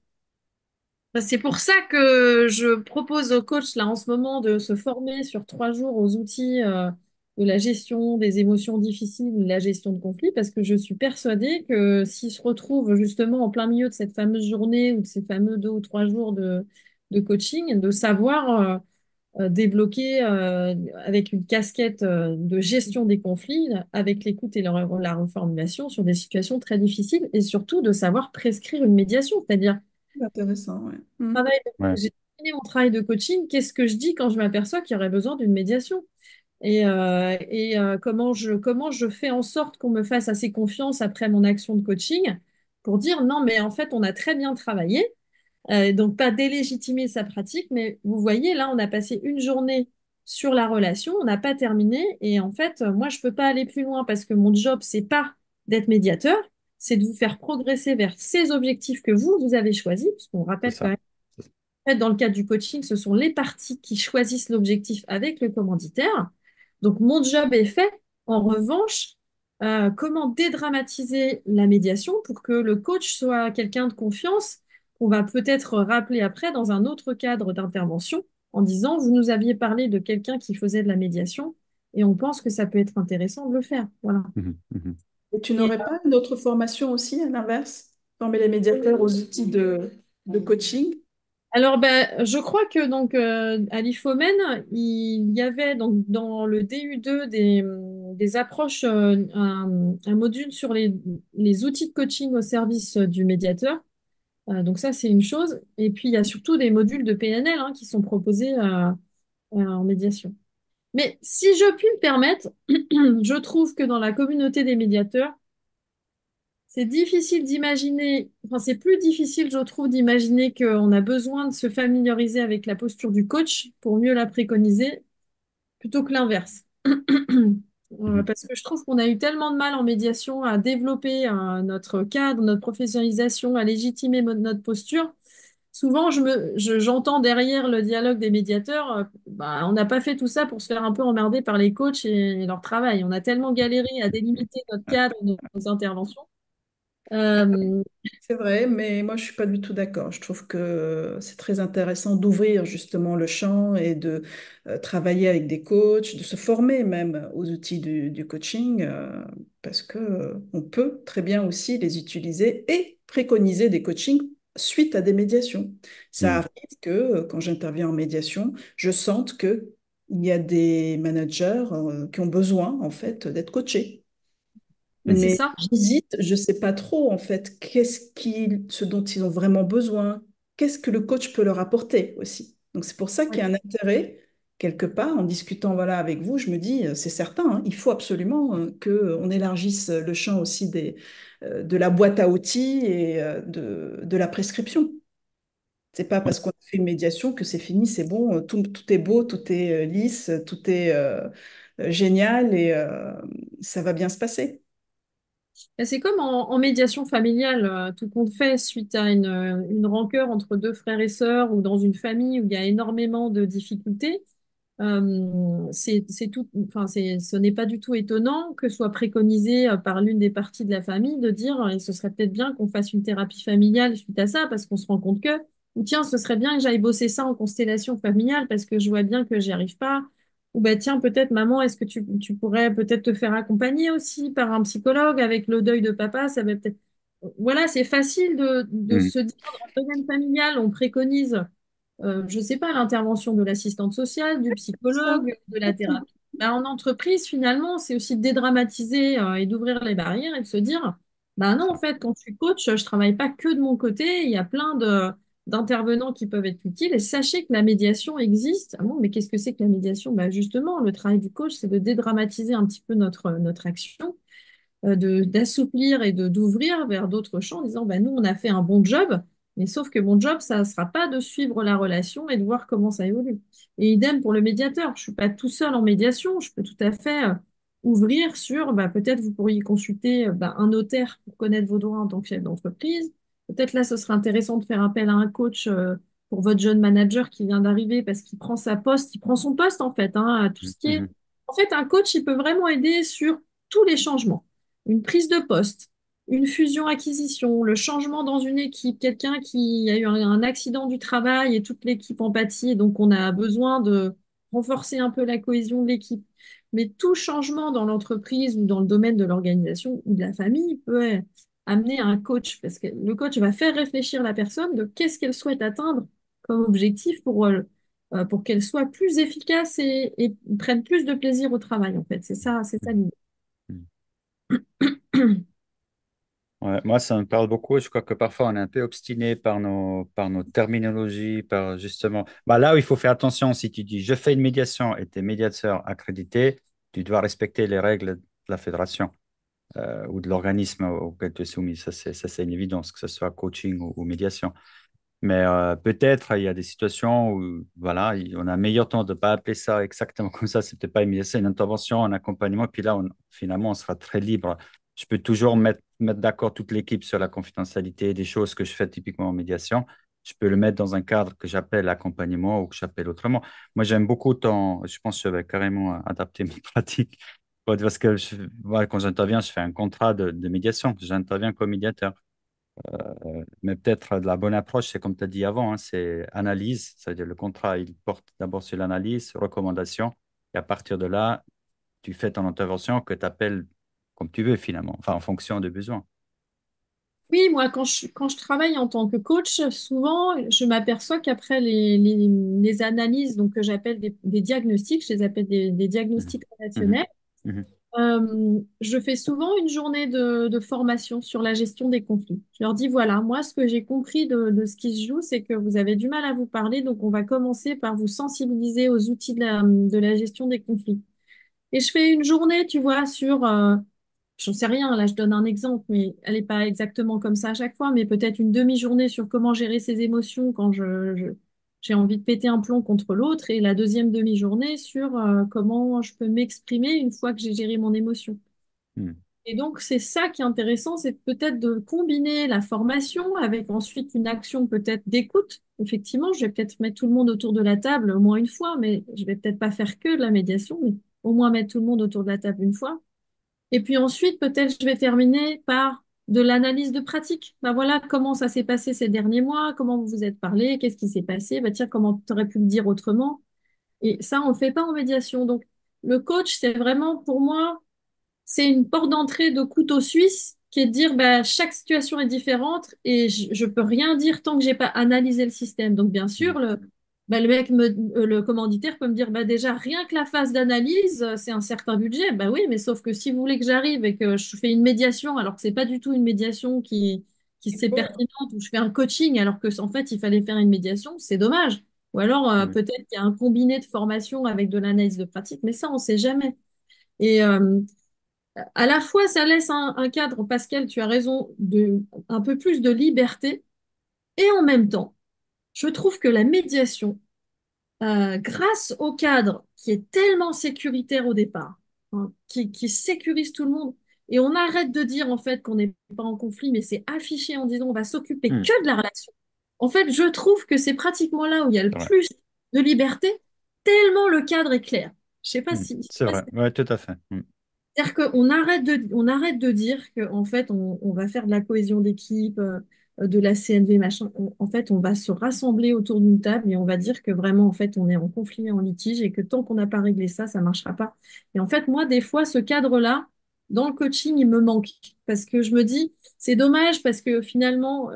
Bah, c'est pour ça que je propose aux coachs là en ce moment de se former sur 3 jours aux outils de la gestion des émotions difficiles, de la gestion de conflits, parce que je suis persuadée que s'ils se retrouvent justement en plein milieu de cette fameuse journée ou de ces fameux 2 ou 3 jours de coaching, de savoir débloquer avec une casquette de gestion des conflits, avec l'écoute et la reformulation sur des situations très difficiles, et surtout de savoir prescrire une médiation, c'est-à-dire Intéressant, ouais. Mm. Ouais. j'ai terminé mon travail de coaching. Qu'est-ce que je dis quand je m'aperçois qu'il y aurait besoin d'une médiation? Comment je fais en sorte qu'on me fasse assez confiance après mon action de coaching pour dire non, mais en fait, on a très bien travaillé. Donc, pas délégitimer sa pratique, mais vous voyez, là, on a passé une journée sur la relation, on n'a pas terminé. Et en fait, moi, je peux pas aller plus loin parce que mon job, c'est pas d'être médiateur, c'est de vous faire progresser vers ces objectifs que vous avez choisis, parce qu'on C'est rappelle quand ça. même fait, dans le cadre du coaching, ce sont les parties qui choisissent l'objectif avec le commanditaire. Donc, mon job est fait. En revanche, comment dédramatiser la médiation pour que le coach soit quelqu'un de confiance qu'on va peut-être rappeler après dans un autre cadre d'intervention en disant, vous nous aviez parlé de quelqu'un qui faisait de la médiation et on pense que ça peut être intéressant de le faire. Voilà. Mhm, mhm. Et tu Et, n'aurais pas une autre formation aussi, à l'inverse, former les médiateurs aux outils de coaching? alors, ben, je crois que donc à l'IFOMEN, il y avait donc dans le DU2 des approches, un module sur les outils de coaching au service du médiateur. Donc ça, c'est une chose. Et puis, il y a surtout des modules de PNL hein, qui sont proposés en médiation. Mais si je puis me permettre, je trouve que dans la communauté des médiateurs, c'est difficile d'imaginer, enfin c'est plus difficile, je trouve, d'imaginer qu'on a besoin de se familiariser avec la posture du coach pour mieux la préconiser, plutôt que l'inverse. Mhm. Parce que je trouve qu'on a eu tellement de mal en médiation à développer notre cadre, notre professionnalisation, à légitimer notre posture. Souvent, j'entends derrière le dialogue des médiateurs, bah, on n'a pas fait tout ça pour se faire un peu emmerder par les coachs et leur travail. On a tellement galéré à délimiter notre cadre, nos interventions. Euh, C'est vrai, mais moi je suis pas du tout d'accord. Je trouve que c'est très intéressant d'ouvrir justement le champ et de travailler avec des coachs, de se former même aux outils du coaching, parce que on peut très bien aussi les utiliser et préconiser des coachings suite à des médiations. Ça Mhm. arrive que quand j'interviens en médiation, je sente que il y a des managers qui ont besoin en fait d'être coachés. mais c'est Mais ça. j'hésite, je ne sais pas trop en fait ce dont ils ont vraiment besoin, qu'est-ce que le coach peut leur apporter aussi. Donc c'est pour ça qu'il y a un intérêt quelque part en discutant voilà avec vous. Je me dis c'est certain, hein, il faut absolument que on élargisse le champ aussi de la boîte à outils et de la prescription. C'est pas parce qu'on a fait une médiation que c'est fini, c'est bon, tout est beau, tout est lisse, tout est génial et ça va bien se passer. Et c'est comme en médiation familiale, tout compte fait suite à une rancœur entre deux frères et sœurs ou dans une famille où il y a énormément de difficultés. C'est tout, enfin, ce n'est pas du tout étonnant que soit préconisé par l'une des parties de la famille de dire, et ce serait peut-être bien qu'on fasse une thérapie familiale suite à ça, parce qu'on se rend compte que, ou tiens, ce serait bien que j'aille bosser ça en constellation familiale, parce que je vois bien que j'y arrive pas. Ou bah tiens, peut-être maman, est-ce que tu pourrais peut-être te faire accompagner aussi par un psychologue avec le deuil de papa, ça va peut-être. Voilà, c'est facile de Mhm. se dire dans le domaine familial, on préconise je ne sais pas, l'intervention de l'assistante sociale, du Ça. psychologue, de la thérapie. Ben, en entreprise, finalement, c'est aussi de dédramatiser et d'ouvrir les barrières et de se dire, ben non, en fait, quand je suis coach, je travaille pas que de mon côté, il y a plein d'intervenants qui peuvent être utiles et sachez que la médiation existe. Ah bon, mais qu'est-ce que c'est que la médiation? Ben justement, le travail du coach, c'est de dédramatiser un petit peu notre action d'assouplir et d'ouvrir vers d'autres champs en disant, bah, nous, on a fait un bon job, mais sauf que mon job, ça ne sera pas de suivre la relation et de voir comment ça évolue. Et idem pour le médiateur. Je ne suis pas tout seul en médiation, je peux tout à fait ouvrir sur, bah, peut-être vous pourriez consulter bah, un notaire pour connaître vos droits en tant que chef d'entreprise. Peut-être là, ce serait intéressant de faire appel à un coach pour votre jeune manager qui vient d'arriver parce qu'il prend sa poste, il prend son poste en fait, hein, à tout ce qui est... Mhm. En fait, un coach, il peut vraiment aider sur tous les changements une prise de poste, une fusion-acquisition, le changement dans une équipe, quelqu'un qui a eu un accident du travail et toute l'équipe en pâtit, et donc on a besoin de renforcer un peu la cohésion de l'équipe. Mais tout changement dans l'entreprise ou dans le domaine de l'organisation ou de la famille peut amener un coach, parce que le coach va faire réfléchir la personne de qu'est-ce qu'elle souhaite atteindre comme objectif pour qu'elle soit plus efficace et prenne plus de plaisir au travail, en fait. C'est ça l'idée. Mhm. Ouais, moi, ça me parle beaucoup. Je crois que parfois, on est un peu obstiné par nos terminologies, par justement. Bah, là où il faut faire attention, si tu dis je fais une médiation et tu es médiateur accrédité, tu dois respecter les règles de la fédération ou de l'organisme auquel tu es soumis. Ça, c'est une évidence, que ce soit coaching ou médiation. Mais peut-être il y a des situations où voilà, on a un meilleur temps de ne pas appeler ça exactement comme ça. C'est peut-être pas une médiation, une intervention, un accompagnement. Puis là, finalement, on sera très libre. Je peux toujours mettre d'accord toute l'équipe sur la confidentialité des choses que je fais typiquement en médiation. Je peux le mettre dans un cadre que j'appelle accompagnement ou que j'appelle autrement. Moi, j'aime beaucoup je pense que je vais carrément adapter mes pratiques. Parce que voilà, quand j'interviens, je fais un contrat de médiation. J'interviens comme médiateur. Mais peut-être la bonne approche, c'est comme tu as dit avant, hein, c'est analyse, c'est-à-dire le contrat, il porte d'abord sur l'analyse, recommandation, et à partir de là, tu fais ton intervention que tu appelles comme tu veux finalement, enfin en fonction des besoins. Oui, moi, quand je travaille en tant que coach, souvent, je m'aperçois qu'après les analyses donc, que j'appelle des diagnostics, je les appelle des Mhm. diagnostics Mhm. relationnels, Mhm. Je fais souvent une journée de formation sur la gestion des conflits. Je leur dis, voilà, moi, ce que j'ai compris de ce qui se joue, c'est que vous avez du mal à vous parler, donc on va commencer par vous sensibiliser aux outils de la gestion des conflits. Et je fais une journée, tu vois, sur, j'en sais rien, là je donne un exemple, mais elle n'est pas exactement comme ça à chaque fois, mais peut-être une demi-journée sur comment gérer ses émotions quand j'ai envie de péter un plomb contre l'autre, et la deuxième demi-journée sur comment je peux m'exprimer une fois que j'ai géré mon émotion. Hmm. Et donc c'est ça qui est intéressant, c'est peut-être de combiner la formation avec ensuite une action peut-être d'écoute. Effectivement, je vais peut-être mettre tout le monde autour de la table au moins une fois, mais je vais peut-être pas faire que de la médiation, mais au moins mettre tout le monde autour de la table une fois. Et puis ensuite, peut-être je vais terminer par de l'analyse de pratique. Ben voilà, comment ça s'est passé ces derniers mois, comment vous vous êtes parlé, qu'est-ce qui s'est passé, ben tiens, comment tu aurais pu le dire autrement. Et ça, on ne le fait pas en médiation. Donc, le coach, c'est vraiment, pour moi, c'est une porte d'entrée de couteau suisse qui est de dire, ben, chaque situation est différente et je peux rien dire tant que j'ai pas analysé le système. Donc, bien Hmm. sûr, le mec, le commanditaire peut me dire, bah, déjà, rien que la phase d'analyse, c'est un certain budget. Bah oui, mais sauf que si vous voulez que j'arrive et que je fais une médiation, alors que c'est pas du tout une médiation qui c'est pertinente, ou je fais un coaching alors que, en fait, il fallait faire une médiation, c'est dommage. Ou alors, Hmm. peut-être qu'il y a un combiné de formation avec de l'analyse de pratique, mais ça, on sait jamais. Et à la fois, ça laisse un cadre, Pascal, tu as raison, un peu plus de liberté, et en même temps, je trouve que la médiation, grâce au cadre qui est tellement sécuritaire au départ, hein, qui sécurise tout le monde, et on arrête de dire en fait qu'on n'est pas en conflit, mais c'est affiché en disant on va s'occuper Hmm. que de la relation. En fait, je trouve que c'est pratiquement là où il y a le C'est vrai. plus de liberté, tellement le cadre est clair. Je sais pas Hmm. si, je sais C'est pas si vrai. Ouais, tout à fait. Hmm. c'est-à-dire qu'on arrête de dire qu'en fait, on va faire de la cohésion d'équipe, de la CNV, machin. En fait, on va se rassembler autour d'une table et on va dire que vraiment, en fait, on est en conflit, en litige et que tant qu'on n'a pas réglé ça, ça ne marchera pas. Et en fait, moi, des fois, ce cadre-là, dans le coaching, il me manque parce que je me dis, c'est dommage parce que finalement,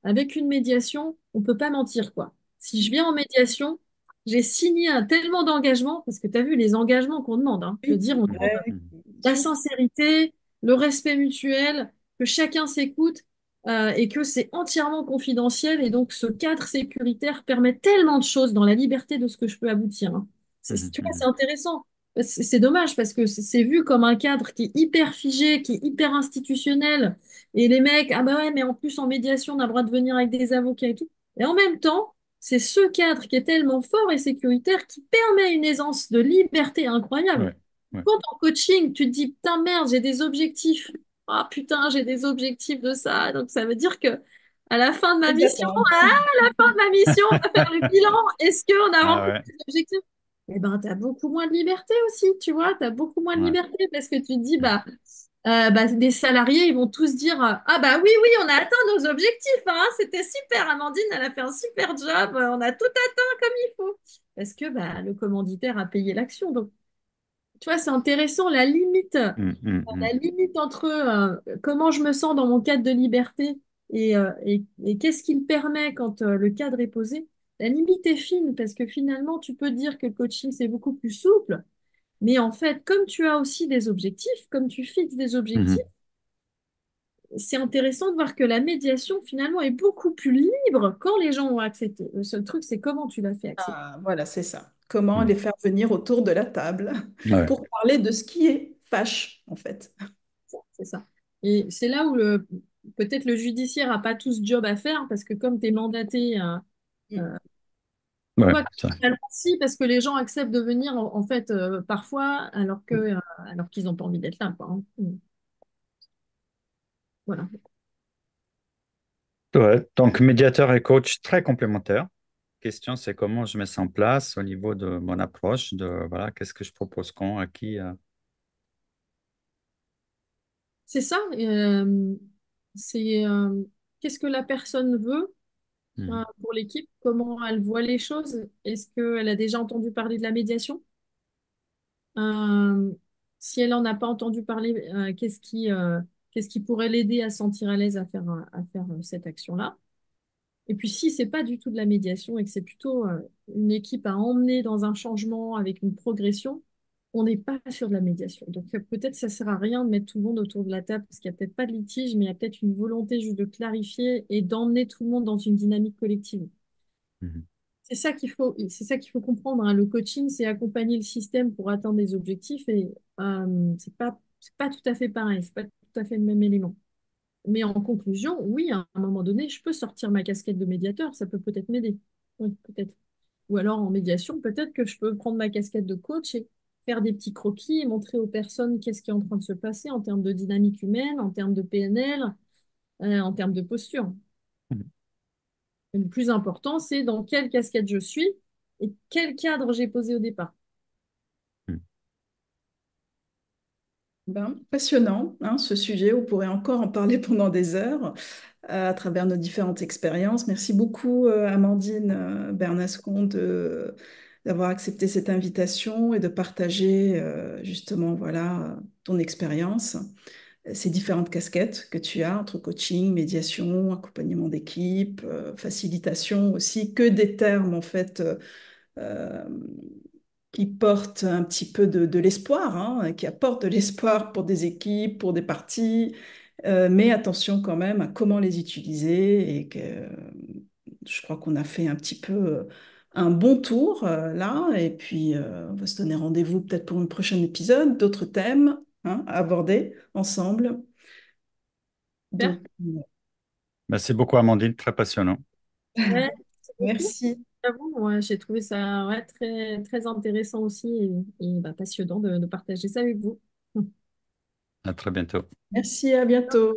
avec une médiation, on ne peut pas mentir, quoi. Si je viens en médiation, j'ai signé tellement d'engagements, parce que tu as vu les engagements qu'on demande, hein. Je veux Oui, dire, on demande ouais, Hmm. bien la sûr. sincérité, le respect mutuel, que chacun s'écoute et que c'est entièrement confidentiel. Et donc, ce cadre sécuritaire permet tellement de choses dans la liberté de ce que je peux aboutir, hein. Hmm. Tu vois, Hmm. c'est intéressant. C'est dommage parce que c'est vu comme un cadre qui est hyper figé, qui est hyper institutionnel. Et les mecs, ah bah ouais, mais en plus en médiation, on a le droit de venir avec des avocats et tout. Et en même temps, c'est ce cadre qui est tellement fort et sécuritaire qui permet une aisance de liberté incroyable. Ouais. Ouais. Quand en coaching, tu te dis, putain, merde, j'ai des objectifs. Ah, putain, j'ai des objectifs de ça. Donc, ça veut dire que à la fin de ma Elles mission, attendent. fin de ma mission, on va faire le bilan. Est-ce qu'on a Ah rempli ouais. les objectifs? Eh ben, tu as beaucoup moins de liberté aussi, tu vois. Tu as beaucoup moins de Ouais. liberté parce que tu te dis, Hmm. des salariés, ils vont tous dire, ah bah oui, oui, on a atteint nos objectifs, hein. C'était super, Amandine, elle a fait un super job. On a tout atteint comme il faut. Parce que bah, le commanditaire a payé l'action. Donc, tu vois, c'est intéressant, Hmm. Hmm. Hmm. la limite entre comment je me sens dans mon cadre de liberté et qu'est-ce qu'il permet quand le cadre est posé. La limite est fine parce que finalement, tu peux dire que le coaching, c'est beaucoup plus souple. Mais en fait, comme tu as aussi des objectifs, comme tu fixes des objectifs, Hmm. c'est intéressant de voir que la médiation, finalement, est beaucoup plus libre quand les gens ont accepté. Le seul truc, c'est comment tu l'as fait accepter. Ah, voilà, c'est ça. Comment Hmm. les faire venir autour de la table Ouais. pour parler de ce qui est fâche, en fait. C'est ça. Et c'est là où peut-être le judiciaire n'a pas tout ce job à faire parce que comme tu es mandaté, Mm. Ouais. quoi, Ça. finalement, si, parce que les gens acceptent de venir en fait parfois alors qu'ils n'ont pas envie d'être là, quoi, hein. Voilà. Ouais. Donc, médiateur et coach très complémentaires. Question, c'est comment je mets ça en place au niveau de mon approche, de voilà, qu'est-ce que je propose quand, à qui. C'est ça. C'est qu'est-ce que la personne veut Hmm. pour l'équipe, comment elle voit les choses. Est-ce qu'elle a déjà entendu parler de la médiation? Euh, Si elle en a pas entendu parler, qu'est-ce qui pourrait l'aider à se sentir à l'aise à faire cette action-là? Et puis si c'est pas du tout de la médiation et que c'est plutôt une équipe à emmener dans un changement avec une progression, on n'est pas sur de la médiation. Donc peut-être ça sert à rien de mettre tout le monde autour de la table parce qu'il n'y a peut-être pas de litige, mais il y a peut-être une volonté juste de clarifier et d'emmener tout le monde dans une dynamique collective. Mhm. C'est ça qu'il faut comprendre, hein. Le coaching, c'est accompagner le système pour atteindre des objectifs et c'est pas tout à fait pareil, c'est pas tout à fait le même élément. Mais en conclusion, oui, à un moment donné, je peux sortir ma casquette de médiateur, ça peut peut-être m'aider. Oui, peut-être. Ou alors en médiation, peut-être que je peux prendre ma casquette de coach et faire des petits croquis et montrer aux personnes qu'est-ce qui est en train de se passer en termes de dynamique humaine, en termes de PNL, en termes de posture. Mhm. Et le plus important, c'est dans quelle casquette je suis et quel cadre j'ai posé au départ. Mhm. Ben, passionnant, hein, ce sujet. On pourrait encore en parler pendant des heures à travers nos différentes expériences. Merci beaucoup, Amandine Bernascon, d'avoir accepté cette invitation et de partager justement voilà, ton expérience, ces différentes casquettes que tu as entre coaching, médiation, accompagnement d'équipe, facilitation aussi, que des termes en fait euh, qui portent un petit peu de l'espoir, hein, qui apportent de l'espoir pour des équipes, pour des parties, mais attention quand même à comment les utiliser et que je crois qu'on a fait un petit peu un bon tour là et puis on va se donner rendez-vous peut-être pour un prochain épisode, d'autres thèmes hein, à aborder ensemble. Super. Donc, Merci beaucoup, Amandine, très passionnant. Ouais, merci beaucoup. merci. J'avoue, ouais, j'ai trouvé ça ouais, très, très intéressant aussi et passionnant de partager ça avec vous. À très bientôt. Merci, à bientôt.